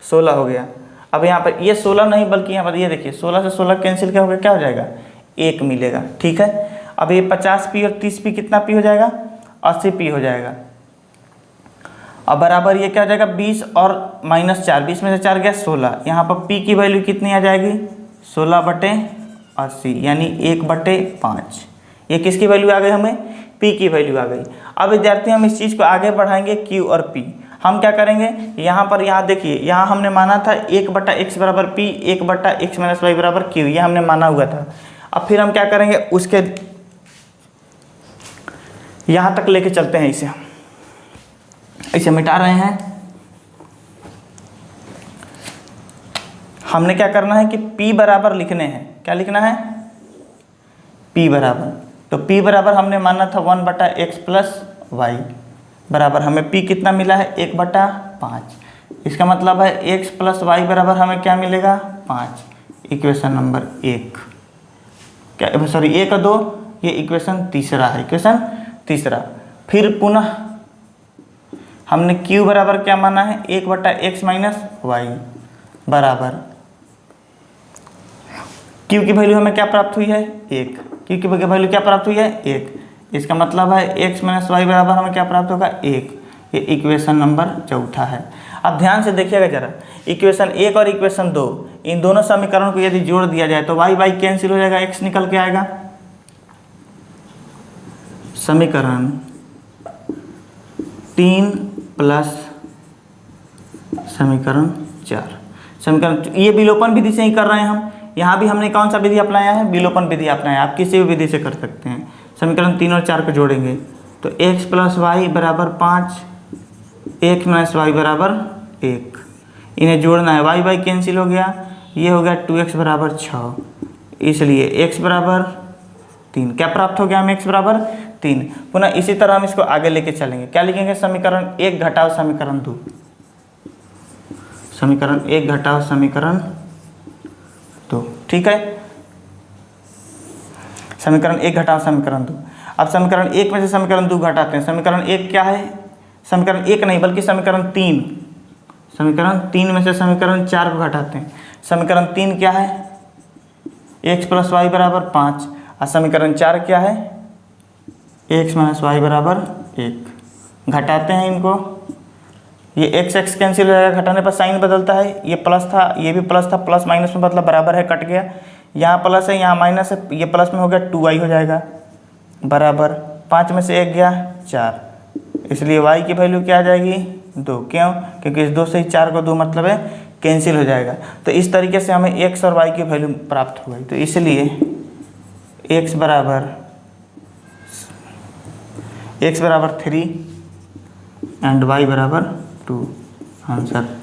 16 हो गया। अब यहाँ पर ये 16 नहीं बल्कि यहाँ पर ये देखिए 16 से 16 कैंसिल क्या हो गया, क्या हो जाएगा, 1 मिलेगा। ठीक है, अब ये 50p और 30p कितना p हो जाएगा, 80p हो जाएगा। अब बराबर ये क्या हो जाएगा, 20 और -4, 20 में से 4 गया 16। यहाँ पर p की वैल्यू कितनी आ जाएगी, 16/80 यानी 1/5। ये किसकी वैल्यू आ गई, हमें p की वैल्यू आ गई। अब विद्यार्थी हम इस चीज़ को आगे बढ़ाएंगे q और p। हम क्या करेंगे, यहाँ पर यहाँ देखिए, यहाँ हमने माना था 1/x बराबर p, 1/x - y बराबर q, ये हमने माना हुआ था। अब फिर हम क्या करेंगे, उसके यहाँ तक लेके चलते हैं, इसे मिटा रहे हैं। हमने क्या करना है कि p बराबर लिखने हैं, क्या लिखना है, p बराबर, तो p बराबर हमने माना था 1/x + y बराबर हमें p कितना मिला है, 1/5। इसका मतलब है x + y बराबर हमें क्या मिलेगा, 5। इक्वेशन नंबर 1, क्या सॉरी 1 और 2, ये इक्वेशन तीसरा है, इक्वेशन तीसरा। फिर पुनः हमने q बराबर क्या माना है, 1/x - y बराबर q की वैल्यू हमें क्या प्राप्त हुई है, 1। q की वैल्यू क्या प्राप्त हुई है, 1। इसका मतलब है x - y बराबर हमें क्या प्राप्त होगा, 1। ये इक्वेशन नंबर चौथा है। अब ध्यान से देखिएगा जरा, इक्वेशन 1 और इक्वेशन 2, इन दोनों समीकरणों को यदि जोड़ दिया जाए तो y कैंसिल हो जाएगा, x निकल के आएगा। समीकरण 3 प्लस समीकरण 4, समीकरण ये विलोपन विधि से ही कर रहे हैं हम। यहाँ भी हमने कौन सा विधि अपनाया है, विलोपन विधि अपनाया है। आप किसी भी विधि से कर सकते हैं। समीकरण 3 और 4 को जोड़ेंगे तो x + y बराबर 5, x - y बराबर 1। इन्हें जोड़ना है, y कैंसिल हो गया, ये हो गया 2x बराबर 6, इसलिए x बराबर 3। क्या प्राप्त हो गया हमें, x बराबर 3। पुनः इसी तरह हम इसको आगे लेके चलेंगे। क्या लिखेंगे, समीकरण 1 घटाओ समीकरण 2, समीकरण 1 घटाओ समीकरण 2। ठीक है, समीकरण 1 घटाओ समीकरण 2। अब समीकरण 1 में से समीकरण 2 घटाते हैं। समीकरण 1 क्या है, समीकरण 1 नहीं बल्कि समीकरण 3, समीकरण 3 में से समीकरण 4 को घटाते हैं। समीकरण 3 क्या है, x + y बराबर 5, और समीकरण 4 क्या है, x - y बराबर 1। घटाते हैं इनको, ये x कैंसिल हो जाएगा, घटाने पर साइन बदलता है। ये प्लस था, ये भी प्लस था, प्लस माइनस में बदला, बराबर है, कट गया। यहाँ प्लस है, यहाँ माइनस है, ये प्लस में हो गया 2y हो जाएगा बराबर 5 में से 1 गया 4, इसलिए y की वैल्यू क्या आ जाएगी, 2। क्यों, क्योंकि इस 2 से ही 4 को 2 मतलब है कैंसिल हो जाएगा। तो इस तरीके से हमें x और y की वैल्यू प्राप्त हो गई। तो इसलिए x बराबर 3 एंड y बराबर 2 आंसर।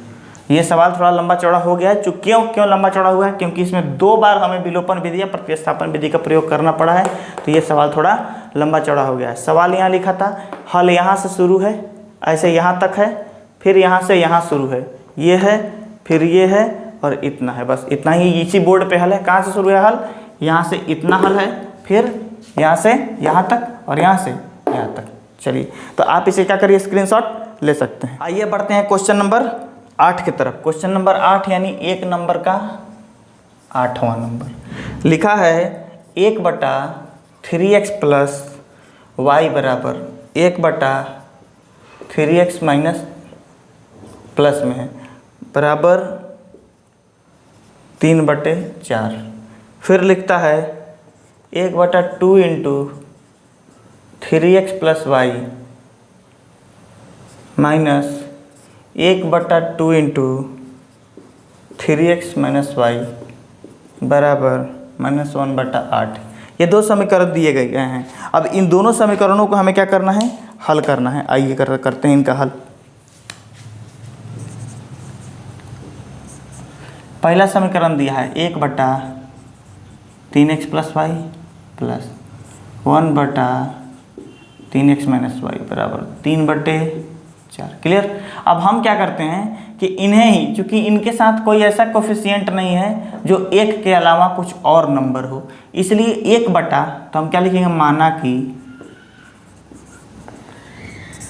ये सवाल थोड़ा लंबा चौड़ा हो गया है। क्यों लंबा चौड़ा हुआ है, क्योंकि इसमें 2 बार हमें विलोपन विधि या प्रतिस्थापन विधि का प्रयोग करना पड़ा है, तो ये सवाल थोड़ा लंबा चौड़ा हो गया है। सवाल यहाँ लिखा था, हल यहाँ से शुरू है, ऐसे यहाँ तक है, फिर यहाँ से यहाँ शुरू है, ये है, फिर ये है और इतना है, बस इतना ही इसी बोर्ड पे हल है। कहाँ से शुरू है हल, यहाँ से इतना हल है, फिर यहाँ से यहाँ तक और यहाँ से यहाँ तक। चलिए, तो आप इसे क्या करिए, स्क्रीनशॉट ले सकते हैं। आइए बढ़ते हैं क्वेश्चन नंबर 8 की तरफ। क्वेश्चन नंबर 8 यानी 1 नंबर का 8वां नंबर लिखा है 1/3x प्लस वाई बराबर 1/3x माइनस प्लस में है बराबर 3/4। फिर लिखता है 1/2 इंटू 3x प्लस वाई माइनस 1/2 इंटू 3x माइनस वाई बराबर -1/8। ये दो समीकरण दिए गए हैं। अब इन दोनों समीकरणों को हमें क्या करना है, हल करना है। आइए करते हैं इनका हल। पहला समीकरण दिया है 1/3x plus Y plus 1/3x minus Y बराबर 3/4। क्लियर। अब हम क्या करते हैं कि इन्हें ही, चूंकि इनके साथ कोई ऐसा कोफिशिएंट नहीं है जो 1 के अलावा कुछ और नंबर हो, इसलिए 1/, तो हम क्या लिखेंगे, माना कि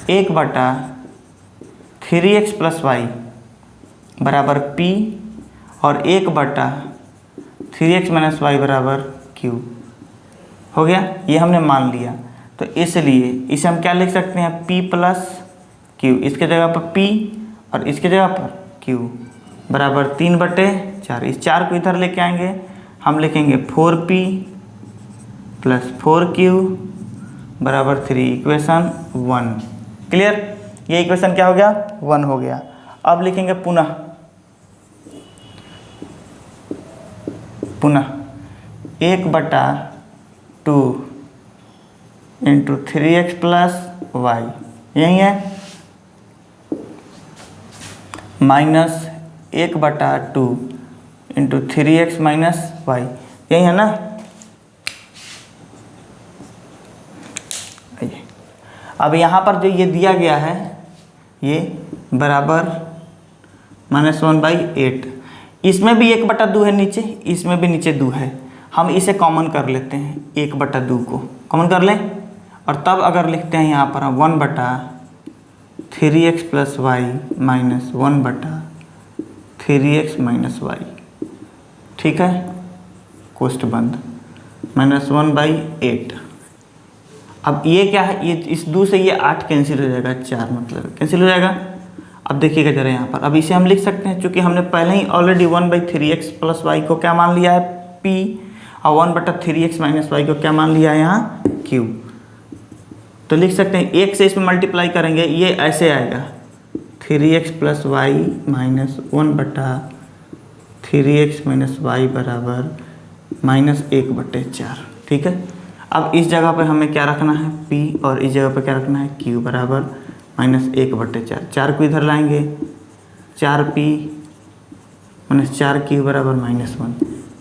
1/3x प्लस वाई बराबर p और 1/3x माइनस वाई बराबर q हो गया। ये हमने मान लिया, तो इसलिए इसे हम क्या लिख सकते हैं, p प्लस q, इसके जगह पर p और इसके जगह पर q बराबर 3/4। इस 4 को इधर लेके आएंगे, हम लिखेंगे 4p प्लस 4q बराबर 3, इक्वेशन 1। क्लियर। ये इक्वेशन क्या हो गया, 1 हो गया। अब लिखेंगे पुनः 1/2 इंटू 3x प्लस वाई, यही है, माइनस 1/2 इंटू 3x माइनस वाई, यही है ना। अब यहाँ पर जो ये दिया गया है ये बराबर -1/8। इसमें भी 1/2 है नीचे, इसमें भी नीचे 2 है। हम इसे कॉमन कर लेते हैं, 1/2 को कॉमन कर लें और तब अगर लिखते हैं यहाँ पर 1/3x plus Y minus 1/3x minus Y, ठीक है, कोष्ठ बंद, -1/8। अब ये क्या है, ये इस 2 से ये 8 कैंसिल हो जाएगा, 4 मतलब कैंसिल हो जाएगा। अब देखिएगा जरा यहाँ पर, अब इसे हम लिख सकते हैं, चूँकि हमने पहले ही ऑलरेडी 1/3x प्लस वाई को क्या मान लिया है, p, और 1/3x माइनस वाई को क्या मान लिया है यहाँ, q। तो लिख सकते हैं 1 से इसमें मल्टीप्लाई करेंगे, ये ऐसे आएगा 3x plus Y minus 1/3x minus Y बराबर -1/4। ठीक है। अब इस जगह पर हमें क्या रखना है, p, और इस जगह पर क्या रखना है, q बराबर -1/4। 4 को इधर लाएंगे, 4p माइनस 4q बराबर -1।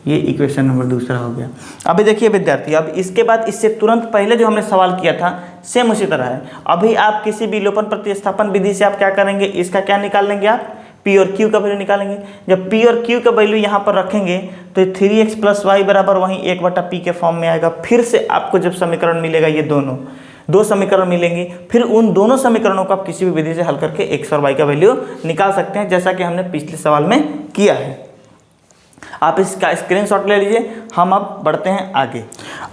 ये इक्वेशन नंबर दूसरा हो गया। अभी देखिए विद्यार्थी, अब इसके बाद इससे तुरंत पहले जो हमने सवाल किया था सेम उसी तरह है। अभी आप किसी भी विलोपन प्रतिस्थापन विधि से आप क्या करेंगे, इसका क्या निकाल लेंगे, आप p और q का वैल्यू निकालेंगे। जब p और q का वैल्यू यहाँ पर रखेंगे तो 3x प्लस वाई बराबर वहीं 1/p के फॉर्म में आएगा। फिर से आपको जब समीकरण मिलेगा, ये दोनों 2 समीकरण मिलेंगे, फिर उन दोनों समीकरणों को आप किसी भी विधि से हल करके x और y का वैल्यू निकाल सकते हैं, जैसा कि हमने पिछले सवाल में किया है। आप इसका स्क्रीनशॉट ले लीजिए। हम अब बढ़ते हैं आगे।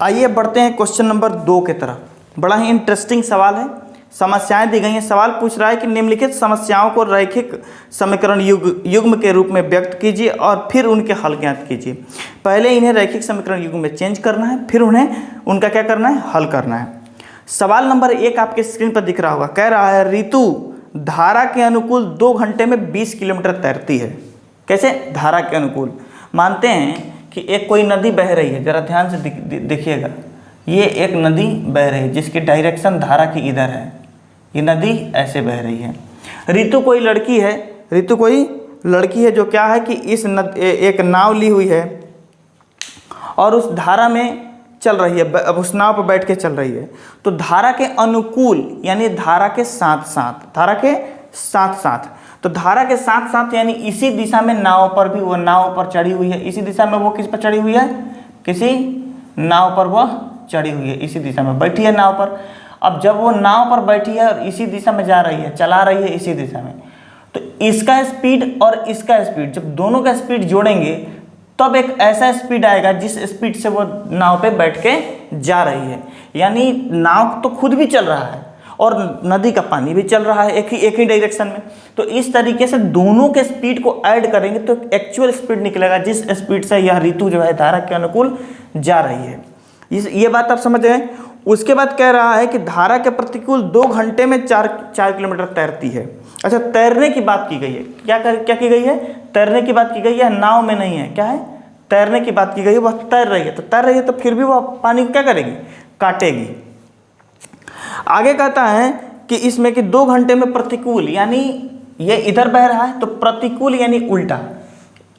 आइए बढ़ते हैं क्वेश्चन नंबर 2 की तरफ। बड़ा ही इंटरेस्टिंग सवाल है। समस्याएं दी गई हैं। सवाल पूछ रहा है कि निम्नलिखित समस्याओं को रैखिक समीकरण युग्म के रूप में व्यक्त कीजिए और फिर उनके हल ज्ञात कीजिए। पहले इन्हें रैखिक समीकरण युग्म में चेंज करना है, फिर उन्हें उनका क्या करना है, हल करना है। सवाल नंबर 1 आपके स्क्रीन पर दिख रहा होगा। कह रहा है ऋतु धारा के अनुकूल 2 घंटे में 20 किलोमीटर तैरती है। कैसे, धारा के अनुकूल। मानते हैं कि एक कोई नदी बह रही है, जरा ध्यान से देखिएगा। ये एक नदी बह रही है जिसकी डायरेक्शन धारा की इधर है। ये नदी ऐसे बह रही है। ऋतु कोई लड़की है, ऋतु कोई लड़की है जो क्या है कि इस एक नाव ली हुई है और उस धारा में चल रही है, अब उस नाव पर बैठ के चल रही है। तो धारा के अनुकूल यानी धारा के साथ साथ, धारा के साथ साथ, तो धारा के साथ साथ यानी इसी दिशा में नाव पर भी वो नाव पर चढ़ी हुई है। इसी दिशा में वो किस पर चढ़ी हुई है, किसी नाव पर वह चढ़ी हुई है, इसी दिशा में बैठी है नाव पर। अब जब वो नाव पर बैठी है और इसी दिशा में जा रही है, चला रही है इसी दिशा में, तो इसका स्पीड और इसका स्पीड, जब दोनों का स्पीड जोड़ेंगे तब एक ऐसा स्पीड आएगा जिस स्पीड से वो नाव पे बैठ के जा रही है। यानी नाव तो खुद भी चल रहा है और नदी का पानी भी चल रहा है एक ही डायरेक्शन में। तो इस तरीके से दोनों के स्पीड को ऐड करेंगे तो एक्चुअल स्पीड निकलेगा जिस स्पीड से यह ऋतु जो है धारा के अनुकूल जा रही है। ये बात आप समझ गए। उसके बाद कह रहा है कि धारा के प्रतिकूल 2 घंटे में 4 किलोमीटर तैरती है। अच्छा, तैरने की बात की गई है। क्या की गई है? तैरने की बात की गई है, नाव में नहीं है। क्या है? तैरने की बात की गई है। वह तैर रही है, तो फिर भी वह पानी को क्या करेगी? काटेगी। आगे कहता है कि इसमें कि 2 घंटे में प्रतिकूल, यानी ये इधर बह रहा है तो प्रतिकूल यानी उल्टा,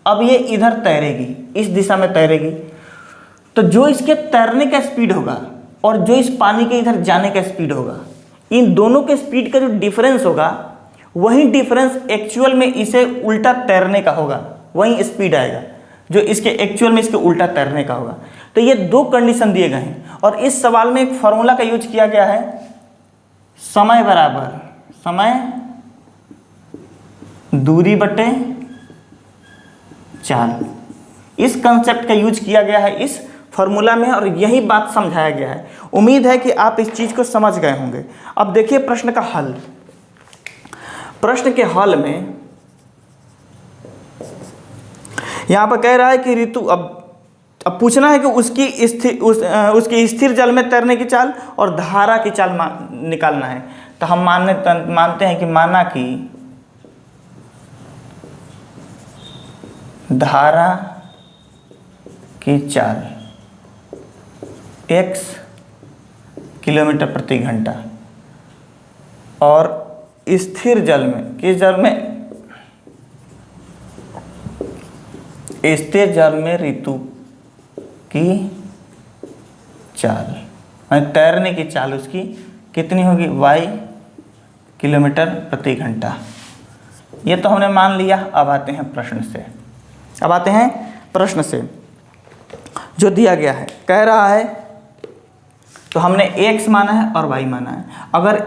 अब ये इधर तैरेगी, इस दिशा में तैरेगी। तो जो इसके तैरने का स्पीड होगा और जो इस पानी के इधर जाने का स्पीड होगा, इन दोनों के स्पीड का जो डिफरेंस होगा वही डिफरेंस एक्चुअल में इसे उल्टा तैरने का होगा, वही स्पीड आएगा जो इसके एक्चुअल में इसके उल्टा तैरने का होगा। तो ये 2 कंडीशन दिए गए हैं और इस सवाल में एक फॉर्मूला का यूज किया गया है, समय बराबर समय दूरी बटे चाल। इस कंसेप्ट का यूज किया गया है इस फॉर्मूला में और यही बात समझाया गया है। उम्मीद है कि आप इस चीज को समझ गए होंगे। अब देखिए प्रश्न का हल। प्रश्न के हल में यहां पर कह रहा है कि ऋतु, अब पूछना है कि उसकी स्थिर जल में तैरने की चाल और धारा की चाल निकालना है। तो हम मानते हैं कि माना कि धारा की चाल x किलोमीटर प्रति घंटा और स्थिर जल में, किस जल में? स्थिर जल में ऋतु की चाल, तैरने की चाल उसकी कितनी होगी? y किलोमीटर प्रति घंटा। ये तो हमने मान लिया। अब आते हैं प्रश्न से जो दिया गया है। कह रहा है, तो हमने x माना है और y माना है। अगर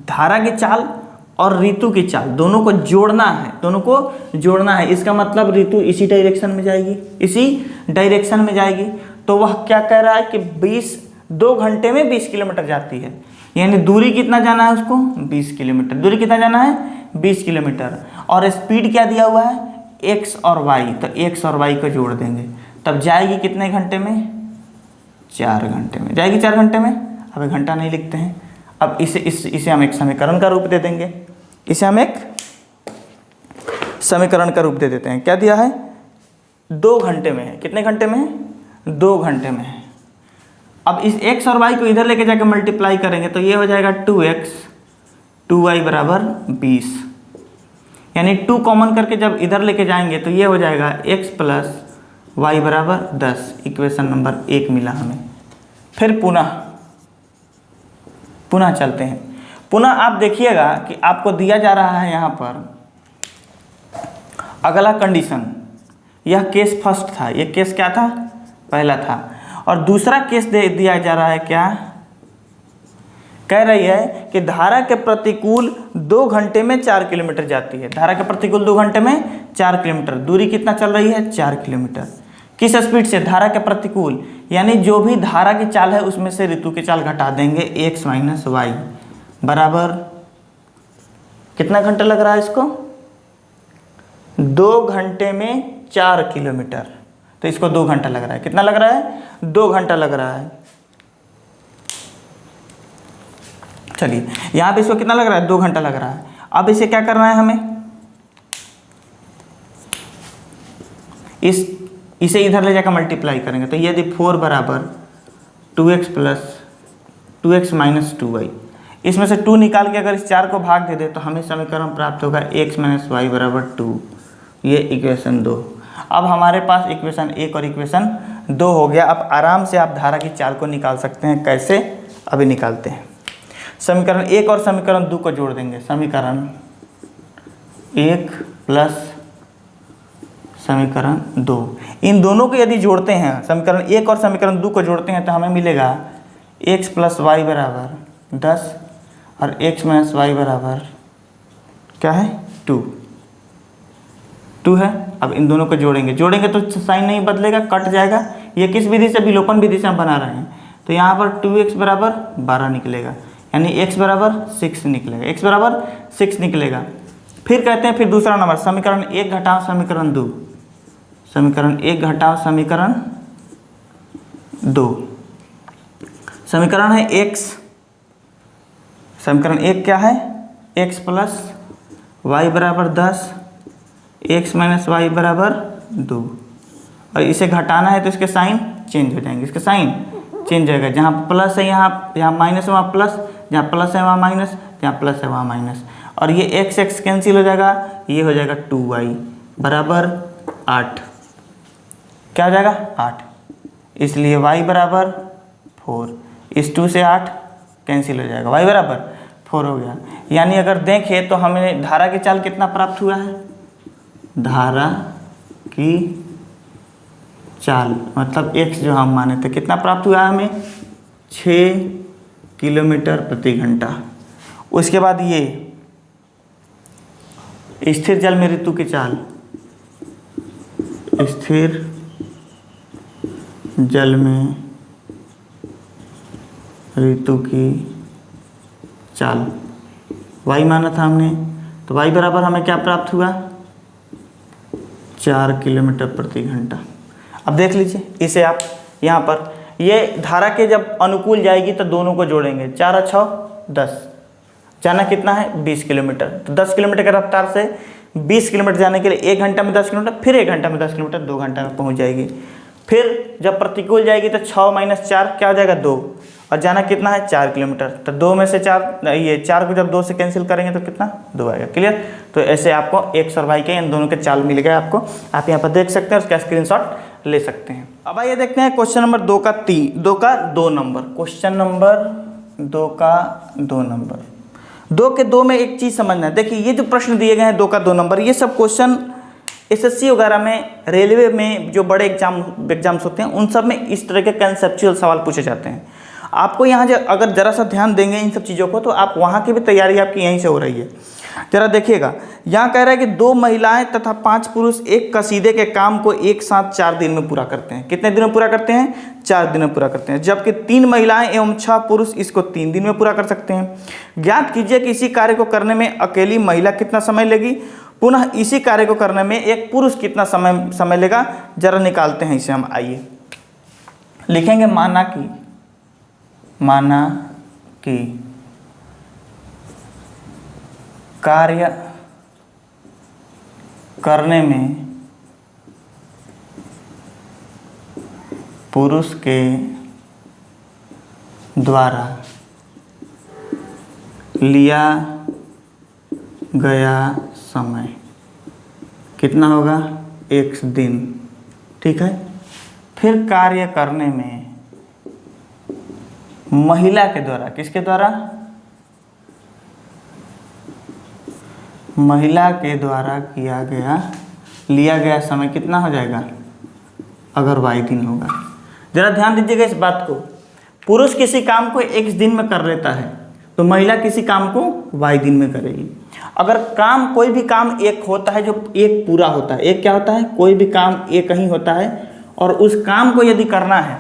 धारा की चाल और ऋतु की चाल दोनों को जोड़ना है, इसका मतलब ऋतु इसी डायरेक्शन में जाएगी। तो वह क्या कह रहा है कि 2 घंटे में 20 किलोमीटर जाती है। यानी दूरी कितना जाना है उसको? 20 किलोमीटर। दूरी कितना जाना है? 20 किलोमीटर। और स्पीड क्या दिया हुआ है? x और y। तो x और y को जोड़ देंगे तब जाएगी कितने घंटे में? 4 घंटे में जाएगी। 4 घंटे में। अब घंटा नहीं लिखते हैं, अब इसे हम एक समीकरण का रूप दे देंगे। दे देते हैं। क्या दिया है? 2 घंटे में है। कितने घंटे में है? 2 घंटे में है। अब इस x और y को इधर लेके जाकर मल्टीप्लाई करेंगे तो ये हो जाएगा 2x 2y बराबर 20। यानी 2 कॉमन करके जब इधर लेके जाएंगे तो ये हो जाएगा x प्लस y बराबर 10। इक्वेशन नंबर 1 मिला हमें। फिर पुनः चलते हैं। पुनः आप देखिएगा कि आपको दिया जा रहा है यहाँ पर अगला कंडीशन। यह केस फर्स्ट था, ये केस क्या था? पहला था। और दूसरा केस दिया जा रहा है क्या? कह रही है कि धारा के प्रतिकूल 2 घंटे में 4 किलोमीटर जाती है। धारा के प्रतिकूल 2 घंटे में 4 किलोमीटर। दूरी कितना चल रही है? 4 किलोमीटर। किस स्पीड से? धारा के प्रतिकूल, यानी जो भी धारा की चाल है उसमें से ऋतु की चाल घटा देंगे, x माइनस वाई बराबर कितना घंटा लग रहा है इसको? 2 घंटे में 4 किलोमीटर। तो इसको 2 घंटा लग रहा है। कितना लग रहा है? 2 घंटा लग रहा है। चलिए, यहाँ पे इसको कितना लग रहा है? 2 घंटा लग रहा है। अब इसे क्या करना है हमें? इसे इधर ले जाकर मल्टीप्लाई करेंगे तो यदि 4 बराबर 2x plus 2x minus 2y, इसमें से 2 निकाल के अगर इस 4 को भाग दे दे तो हमें समीकरण प्राप्त होगा x माइनस वाई बराबर 2। ये इक्वेशन 2। अब हमारे पास इक्वेशन 1 और इक्वेशन 2 हो गया। अब आराम से आप धारा की चाल को निकाल सकते हैं। कैसे? अभी निकालते हैं। समीकरण 1 और समीकरण 2 को जोड़ देंगे। समीकरण 1 प्लस समीकरण 2, इन दोनों को यदि जोड़ते हैं, समीकरण 1 और समीकरण 2 को जोड़ते हैं तो हमें मिलेगा x प्लस वाई बराबर 10 और x माइनस वाई बराबर क्या है? 2 है। अब इन दोनों को जोड़ेंगे तो साइन नहीं बदलेगा, कट जाएगा। ये किस विधि से, विलोपन विधि से हम बना रहे हैं। तो यहाँ पर 2x बराबर 12 निकलेगा, यानी x बराबर 6 निकलेगा, x बराबर 6 निकलेगा। फिर कहते हैं, फिर दूसरा नंबर, समीकरण 1 घटाओ समीकरण 2, समीकरण 1 घटाओ समीकरण 2। समीकरण है x, समीकरण 1 क्या है, x प्लस वाई बराबर 10, x माइनस वाई बराबर 2। और इसे घटाना है तो इसके साइन चेंज हो जाएंगे, इसके साइन चेंज हो जाएगा। जहाँ प्लस है यहाँ माइनस है वहाँ प्लस, जहाँ प्लस है वहाँ माइनस, जहाँ प्लस है वहाँ माइनस। और ये x कैंसिल हो जाएगा, ये हो जाएगा 2y बराबर 8। क्या हो जाएगा, 8। इसलिए y बराबर 4। इस 2 से 8 कैंसिल हो जाएगा, y बराबर 4 हो गया। यानी अगर देखें तो हमें धारा की चाल कितना प्राप्त हुआ है, धारा की चाल मतलब x जो हम माने थे कितना प्राप्त हुआ है हमें, 6 किलोमीटर प्रति घंटा। उसके बाद ये स्थिर जल में ऋतु की चाल, स्थिर जल में ऋतु की चाल y माना था हमने, तो y बराबर हमें क्या प्राप्त हुआ, 4 किलोमीटर प्रति घंटा। अब देख लीजिए इसे आप यहाँ पर, ये धारा के जब अनुकूल जाएगी तो दोनों को जोड़ेंगे, 4 और 6 10, जाना कितना है 20 किलोमीटर। तो 10 किलोमीटर की रफ्तार से 20 किलोमीटर जाने के लिए 1 घंटा में 10 किलोमीटर, फिर 1 घंटा में 10 किलोमीटर, 2 घंटा में पहुँच जाएगी। फिर जब प्रतिकूल जाएगी तो 6 माइनस 4 क्या हो जाएगा 2, और जाना कितना है 4 किलोमीटर। तो 2 में से 4, ये 4 को जब 2 से कैंसिल करेंगे तो कितना 2 आएगा। क्लियर। तो ऐसे आपको x और y के इन दोनों के चाल मिल गए आपको, आप यहाँ पर देख सकते हैं, उसका स्क्रीनशॉट ले सकते हैं। अब आइए देखते हैं क्वेश्चन नंबर 2 का 2 नंबर, क्वेश्चन नंबर 2 का 2 नंबर। 2 के 2 में एक चीज़ समझना है। देखिए ये जो प्रश्न दिए गए हैं 2 का 2 नंबर, ये सब क्वेश्चन एसएससी वगैरह में, रेलवे में जो बड़े एग्जाम्स होते हैं उन सब में इस तरह के कंसेप्चुअल सवाल पूछे जाते हैं। आपको यहाँ अगर ज़रा सा ध्यान देंगे इन सब चीज़ों को तो आप वहाँ की भी तैयारी आपकी यहीं से हो रही है। जरा देखिएगा, यहाँ कह रहा है कि 2 महिलाएं तथा 5 पुरुष एक कसीदे के काम को एक साथ 4 दिन में पूरा करते हैं। कितने दिन में पूरा करते हैं, 4 दिन में पूरा करते हैं। जबकि 3 महिलाएं एवं 6 पुरुष इसको 3 दिन में पूरा कर सकते हैं। ज्ञात कीजिए कि इसी कार्य को करने में अकेली महिला कितना समय लेगी, पुनः इसी कार्य को करने में एक पुरुष कितना समय लेगा। जरा निकालते हैं इसे हम। आइए लिखेंगे, माना कि कार्य करने में पुरुष के द्वारा लिया गया समय कितना होगा, 1 दिन। ठीक है। फिर कार्य करने में महिला के द्वारा, किसके द्वारा, महिला के द्वारा लिया गया समय कितना हो जाएगा, अगर y दिन होगा। जरा ध्यान दीजिएगा इस बात को, पुरुष किसी काम को x दिन में कर लेता है तो महिला किसी काम को y दिन में करेगी। अगर काम, कोई भी काम एक होता है जो एक पूरा होता है, एक क्या होता है, कोई भी काम एक ही होता है, और उस काम को यदि करना है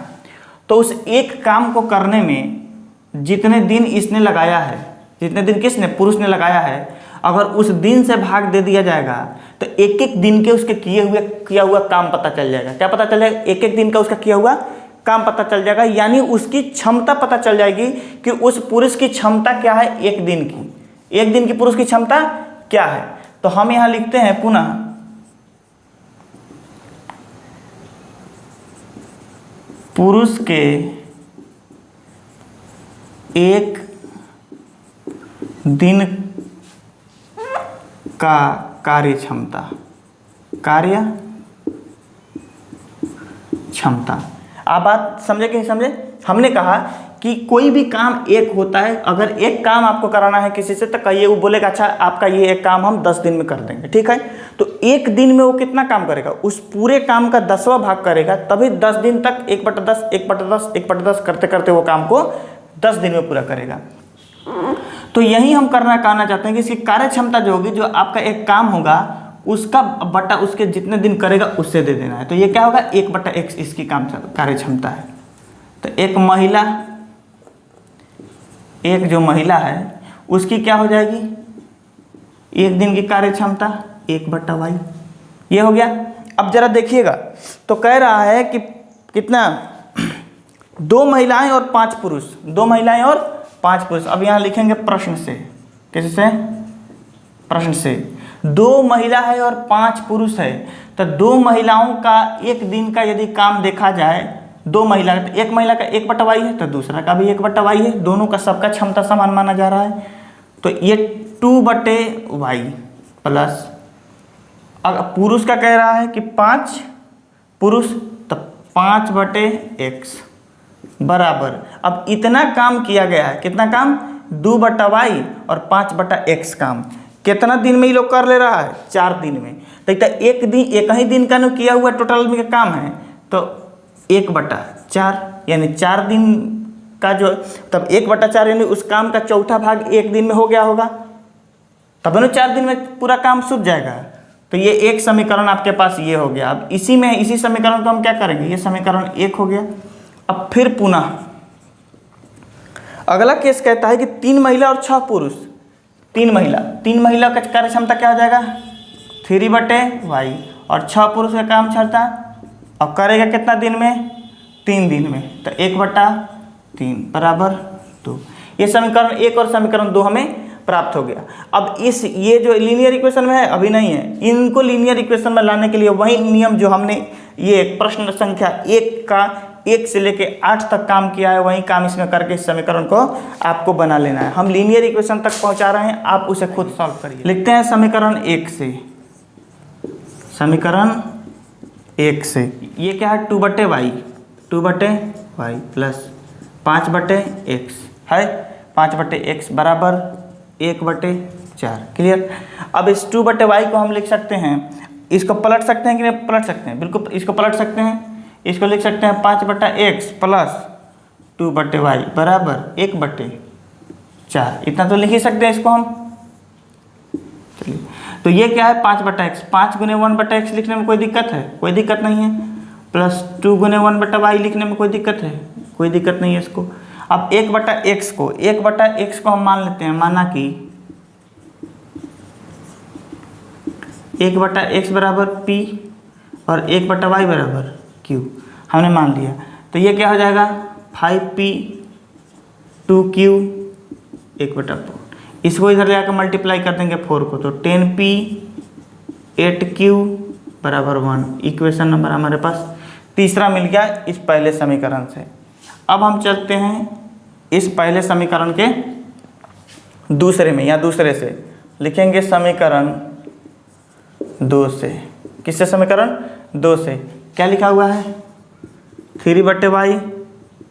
तो उस एक काम को करने में जितने दिन इसने लगाया है, जितने दिन किसने, पुरुष ने लगाया है, अगर उस दिन से भाग दे दिया जाएगा तो एक एक दिन के उसके किया हुआ काम पता चल जाएगा। क्या पता चल जाएगा, एक एक दिन का उसका किया हुआ काम पता चल जाएगा। यानी उसकी क्षमता पता चल जाएगी कि उस पुरुष की क्षमता क्या है, एक दिन की पुरुष की क्षमता क्या है। तो हम यहां लिखते हैं पुनः, पुरुष के एक दिन का कार्य क्षमता। आप बात समझे कि नहीं समझे। हमने कहा कि कोई भी काम एक होता है, अगर एक काम आपको कराना है किसी से तो कहिए, वो बोलेगा अच्छा आपका ये एक काम हम 10 दिन में कर देंगे। ठीक है। तो एक दिन में वो कितना काम करेगा, उस पूरे काम का 10वां भाग करेगा, तभी 10 दिन तक 1/10 करते करते वो काम को 10 दिन में पूरा करेगा। तो यही हम कहना चाहते हैं कि इसकी कार्य क्षमता जो होगी, जो आपका एक काम होगा उसका बटा उसके जितने दिन करेगा उससे दे देना है। तो ये क्या होगा, 1/x इसकी कार्य क्षमता है। तो एक जो महिला है उसकी क्या हो जाएगी, एक दिन की कार्य क्षमता 1/y, ये हो गया। अब जरा देखिएगा, तो कह रहा है कि कितना, 2 महिलाएं और 5 पुरुष, 2 महिलाएं और 5 पुरुष। अब यहाँ लिखेंगे प्रश्न से, कैसे, प्रश्न से 2 महिला है और 5 पुरुष है, तो 2 महिलाओं का एक दिन का यदि काम देखा जाए, 2 महिला, तो एक महिला का 1/y है, तो दूसरा का भी 1/y है, दोनों का सबका क्षमता समान माना जा रहा है। तो ये 2/y प्लस, अगर पुरुष का कह रहा है कि 5 पुरुष, तो 5/x बराबर, अब इतना काम किया गया है, कितना काम, 2/y और 5/x काम कितना दिन में ये लोग कर ले रहा है, 4 दिन में। तो एक ही दिन का न किया हुआ टोटल में काम है, तो 1/4 यानी 4 दिन का जो, तब 1/4 यानी उस काम का चौथा भाग एक दिन में हो गया होगा, तब ना 4 दिन में पूरा काम सूझ जाएगा। तो ये एक समीकरण आपके पास ये हो गया। अब इसी समीकरण को हम क्या करेंगे, ये समीकरण 1 हो गया। अब फिर पुनः अगला केस कहता है कि 3 महिला और 6 पुरुष, 3 महिला का कार्य क्षमता क्या हो जाएगा, 3/y और 6 पुरुष का काम क्षमता, और करेगा कितना दिन में, 3 दिन में, तो 1/3 बराबर 2। ये समीकरण 1 और समीकरण 2 हमें प्राप्त हो गया। अब ये जो लीनियर इक्वेशन में है अभी नहीं है, इनको लीनियर इक्वेशन में लाने के लिए वही नियम जो हमने ये प्रश्न संख्या 1 से लेके 8 तक काम किया है, वही काम इसमें करके इस समीकरण को आपको बना लेना है। हम लीनियर इक्वेशन तक पहुंचा रहे हैं, आप उसे खुद सॉल्व करिए। लिखते हैं समीकरण 1 से, समीकरण 1 से ये क्या है, 2/y प्लस 5/x है, 5/x बराबर 1/4। क्लियर। अब इस 2/y को हम लिख सकते हैं, इसको पलट सकते हैं कि नहीं पलट सकते हैं, बिल्कुल इसको पलट सकते हैं। इसको लिख सकते हैं 5/x प्लस 2/y बराबर 1/4। इतना तो लिख ही सकते हैं इसको हम। चलिए, तो ये क्या है, 5/x, 5 × 1/x लिखने में कोई दिक्कत है, कोई दिक्कत नहीं है। प्लस 2 × 1/y लिखने में कोई दिक्कत है, कोई दिक्कत नहीं है इसको। अब 1/x को हम मान लेते हैं, माना कि 1/x बराबर p और 1/y बराबर q हमने मान लिया। तो ये क्या हो जाएगा, 5p 2q 1/4। इसको इधर ले आकर मल्टीप्लाई कर देंगे 4 को, तो 10p 8q बराबर 1। इक्वेशन नंबर हमारे पास तीसरा मिल गया इस पहले समीकरण से। अब हम चलते हैं इस पहले समीकरण के दूसरे में, या दूसरे से लिखेंगे समीकरण 2 से। किससे, समीकरण 2 से क्या लिखा हुआ है, 3/y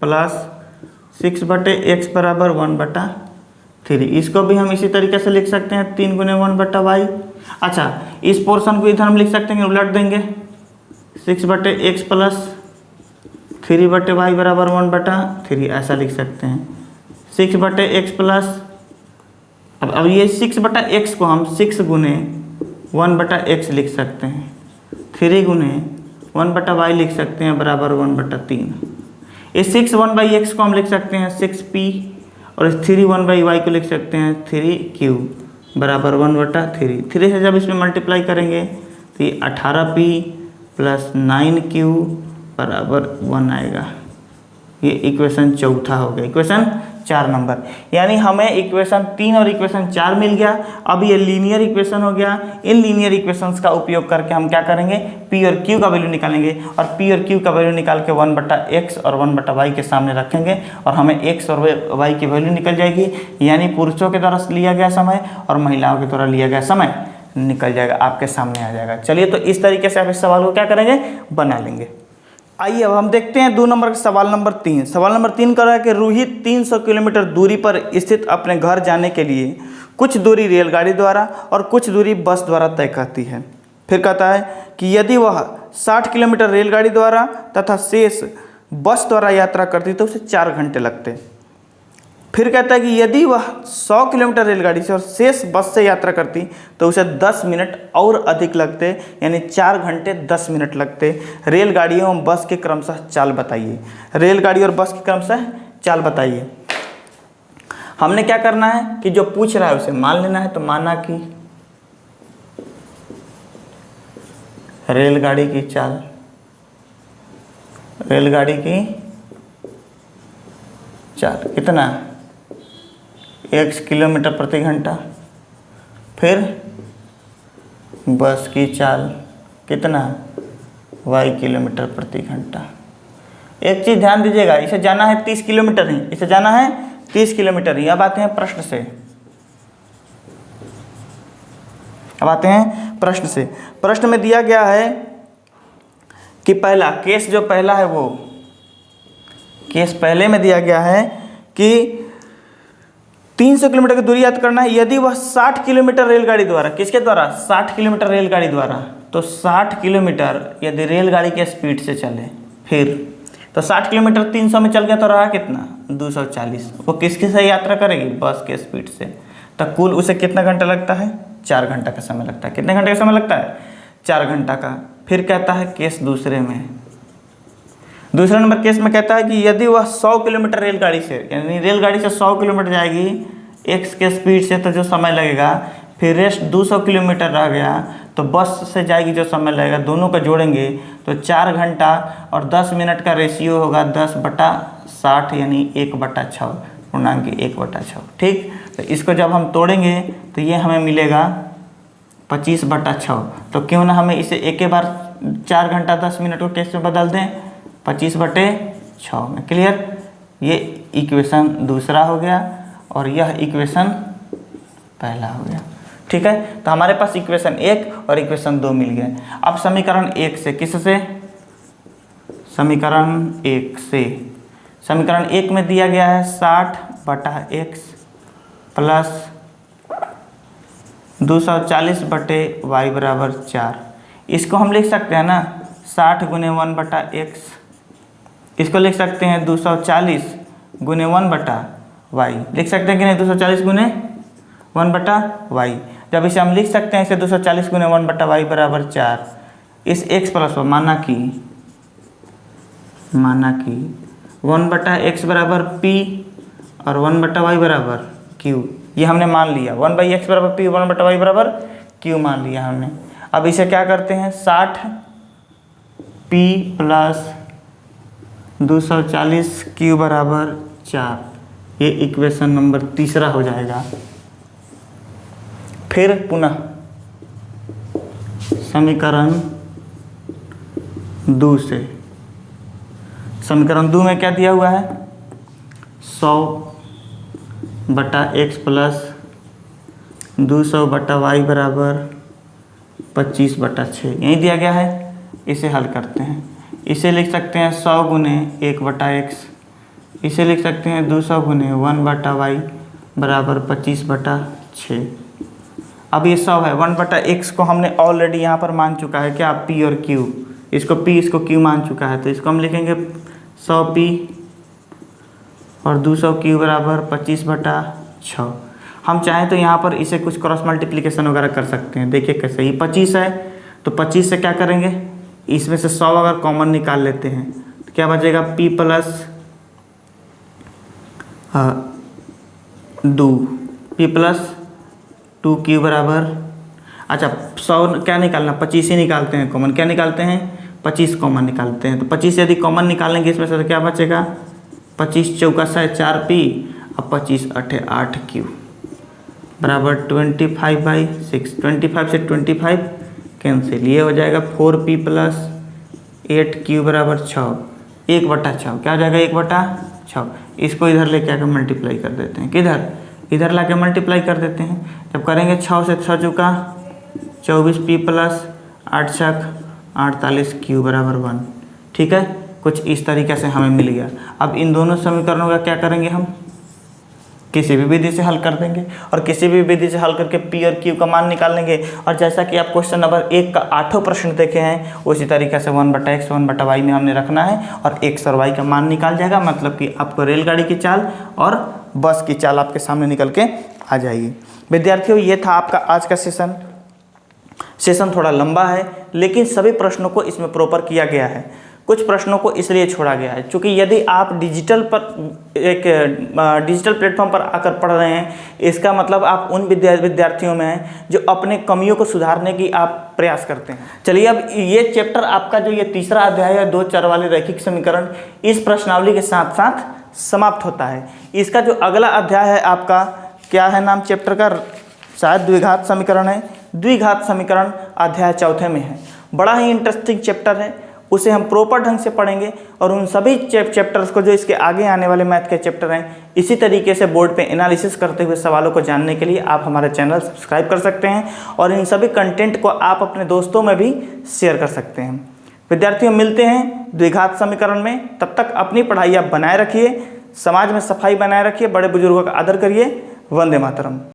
प्लस 6/x बराबर 1/3। इसको भी हम इसी तरीके से लिख सकते हैं, 3 × 1/y। अच्छा, इस पोर्शन को इधर हम लिख सकते हैं, उलट देंगे, 6/x प्लस 3/y बराबर 1/3 ऐसा लिख सकते हैं। 6/x प्लस, अब ये 6/x को हम 6 × 1/x लिख सकते हैं, 3 × 1/y लिख सकते हैं बराबर 1/3। इस 6 1/x को हम लिख सकते हैं 6p, और इस 3 1/y को लिख सकते हैं 3q बराबर 1/3। 3 से जब इसमें मल्टीप्लाई करेंगे तो ये 18p प्लस 9q बराबर 1 आएगा। ये इक्वेशन चौथा हो गया, इक्वेशन 4 नंबर। यानी हमें इक्वेशन 3 और इक्वेशन 4 मिल गया। अब ये लीनियर इक्वेशन हो गया। इन लीनियर इक्वेशंस का उपयोग करके हम क्या करेंगे, p और q का वैल्यू निकालेंगे, और p और q का वैल्यू निकाल के 1/x और 1/y के सामने रखेंगे, और हमें x और y की वैल्यू निकल जाएगी। यानी पुरुषों के द्वारा लिया गया समय और महिलाओं के द्वारा लिया गया समय निकल जाएगा, आपके सामने आ जाएगा। चलिए, तो इस तरीके से आप इस सवाल को क्या करेंगे, बना लेंगे। आइए अब हम देखते हैं 2 नंबर का सवाल नंबर 3। सवाल नंबर 3 कर रहा है कि रूही 300 किलोमीटर दूरी पर स्थित अपने घर जाने के लिए कुछ दूरी रेलगाड़ी द्वारा और कुछ दूरी बस द्वारा तय करती है। फिर कहता है कि यदि वह 60 किलोमीटर रेलगाड़ी द्वारा तथा शेष बस द्वारा यात्रा करती तो उसे 4 घंटे लगते। फिर कहता है कि यदि वह 100 किलोमीटर रेलगाड़ी से और शेष बस से यात्रा करती तो उसे 10 मिनट और अधिक लगते, यानी 4 घंटे 10 मिनट लगते। रेलगाड़ियों और बस के क्रमशः चाल बताइए। रेलगाड़ी और बस के क्रमशः चाल बताइए। हमने क्या करना है कि जो पूछ रहा है उसे मान लेना है। तो माना कि रेलगाड़ी की चाल, रेलगाड़ी की चाल कितना, x किलोमीटर प्रति घंटा। फिर बस की चाल कितना, y किलोमीटर प्रति घंटा। एक चीज़ ध्यान दीजिएगा, इसे जाना है 30 किलोमीटर ही, इसे जाना है 30 किलोमीटर ही। अब आते हैं प्रश्न से, अब आते हैं प्रश्न से। प्रश्न में दिया गया है कि पहला केस, जो पहला है वो केस पहले में दिया गया है कि 300 किलोमीटर की दूरी यात्रा करना है यदि वह 60 किलोमीटर रेलगाड़ी द्वारा, किसके द्वारा, 60 किलोमीटर रेलगाड़ी द्वारा। तो 60 किलोमीटर यदि रेलगाड़ी के स्पीड से चले, फिर तो 60 किलोमीटर 300 में चल गया तो रहा कितना, 240। वो किसके से यात्रा करेगी, बस के स्पीड से। तो कुल उसे कितना घंटा लगता है, 4 घंटा का समय लगता है। कितने घंटे का समय लगता है, 4 घंटा का। फिर कहता है केस दूसरे में, दूसरे नंबर केस में कहता है कि यदि वह 100 किलोमीटर रेलगाड़ी से, यानी रेलगाड़ी से 100 किलोमीटर जाएगी x के स्पीड से, तो जो समय लगेगा, फिर रेस्ट 200 किलोमीटर रह गया तो बस से जाएगी, जो समय लगेगा दोनों को जोड़ेंगे तो 4 घंटा और 10 मिनट का रेशियो होगा 10/60, यानी 1/6, पूर्णांक 1/6। ठीक, तो इसको जब हम तोड़ेंगे तो ये हमें मिलेगा 25/6। तो क्यों ना हमें इसे एक बार 4 घंटा 10 मिनट को कैसे बदल दें, 25/6 में। क्लियर, ये इक्वेशन दूसरा हो गया और यह इक्वेशन पहला हो गया। ठीक है, तो हमारे पास इक्वेशन 1 और इक्वेशन 2 मिल गए। अब समीकरण 1 से, किससे, समीकरण 1 से, समीकरण 1 में दिया गया है 60/x प्लस 240/y बराबर 4। इसको हम लिख सकते हैं ना 60 × 1/x, इसको लिख सकते हैं 240 × 1/y, लिख सकते हैं कि नहीं, 240 × 1/y। जब इसे हम लिख सकते हैं, इसे 240 × 1/y बराबर 4। इस x प्लस को माना कि 1/x बराबर p और 1/y बराबर q, ये हमने मान लिया। 1/x बराबर p, 1/y बराबर q मान लिया हमने। अब इसे क्या करते हैं, 60p प्लस 240q बराबर 4, ये इक्वेशन नंबर तीसरा हो जाएगा। फिर पुनः समीकरण 2 से, समीकरण 2 में क्या दिया हुआ है, 100/x प्लस 200/y बराबर 25/6, यही दिया गया है। इसे हल करते हैं, इसे लिख सकते हैं 100 × 1/x, इसे लिख सकते हैं 200 × 1/y बराबर 25/6। अब ये 100 है, 1/x को हमने ऑलरेडी यहाँ पर मान चुका है क्या, p और q, इसको p इसको q मान चुका है। तो इसको हम लिखेंगे 100p और 200q बराबर 25/6। हम चाहें तो यहाँ पर इसे कुछ क्रॉस मल्टीप्लिकेशन वगैरह कर सकते हैं। देखिए कैसे, ये 25 है तो 25 से क्या करेंगे, इसमें से 100 अगर कॉमन निकाल लेते हैं तो क्या बचेगा, p प्लस 2q बराबर, अच्छा 100 क्या निकालना, 25 ही निकालते हैं कॉमन। क्या निकालते हैं, 25 कॉमन निकालते हैं। तो 25 यदि कॉमन निकालेंगे इसमें से तो क्या बचेगा, 25 चौका 4p और 25 8 8q बराबर 25/6। 25 से 25 कैंसिल, ये हो जाएगा 4p प्लस 8q बराबर 6, 1/6। क्या हो जाएगा, 1/6। इसको इधर लेके आकर मल्टीप्लाई कर देते हैं, किधर, इधर लाके मल्टीप्लाई कर देते हैं। जब करेंगे 6 से 6 चौका 24p प्लस 8 छक 48q बराबर 1। ठीक है, कुछ इस तरीके से हमें मिल गया। अब इन दोनों समीकरणों का क्या करेंगे, हम किसी भी विधि से हल कर देंगे और किसी भी विधि से हल करके p और q का मान निकाल लेंगे। और जैसा कि आप क्वेश्चन नंबर 1 का 8 प्रश्न देखे हैं, उसी तरीके से 1/x 1/y में हमने रखना है और x और y का मान निकाल जाएगा। मतलब कि आपको रेलगाड़ी की चाल और बस की चाल आपके सामने निकल के आ जाएगी। विद्यार्थियों, ये था आपका आज का सेशन थोड़ा लंबा है, लेकिन सभी प्रश्नों को इसमें प्रॉपर किया गया है। कुछ प्रश्नों को इसलिए छोड़ा गया है क्योंकि यदि आप डिजिटल प्लेटफॉर्म पर आकर पढ़ रहे हैं, इसका मतलब आप उन विद्यार्थियों में हैं जो अपने कमियों को सुधारने की आप प्रयास करते हैं। चलिए, अब ये चैप्टर आपका जो ये तीसरा अध्याय है, 2 चर वाले रैखिक समीकरण, इस प्रश्नावली के साथ साथ समाप्त होता है। इसका जो अगला अध्याय है आपका, क्या है नाम चैप्टर का, शायद द्विघात समीकरण है। द्विघात समीकरण अध्याय 4 में है। बड़ा ही इंटरेस्टिंग चैप्टर है, उसे हम प्रॉपर ढंग से पढ़ेंगे और उन सभी चैप्टर्स को जो इसके आगे आने वाले मैथ के चैप्टर हैं, इसी तरीके से बोर्ड पे एनालिसिस करते हुए सवालों को जानने के लिए आप हमारे चैनल सब्सक्राइब कर सकते हैं और इन सभी कंटेंट को आप अपने दोस्तों में भी शेयर कर सकते हैं। विद्यार्थियों, मिलते हैं द्विघात समीकरण में। तब तक अपनी पढ़ाई आप बनाए रखिए, समाज में सफाई बनाए रखिए, बड़े बुजुर्गों का आदर करिए। वंदे मातरम।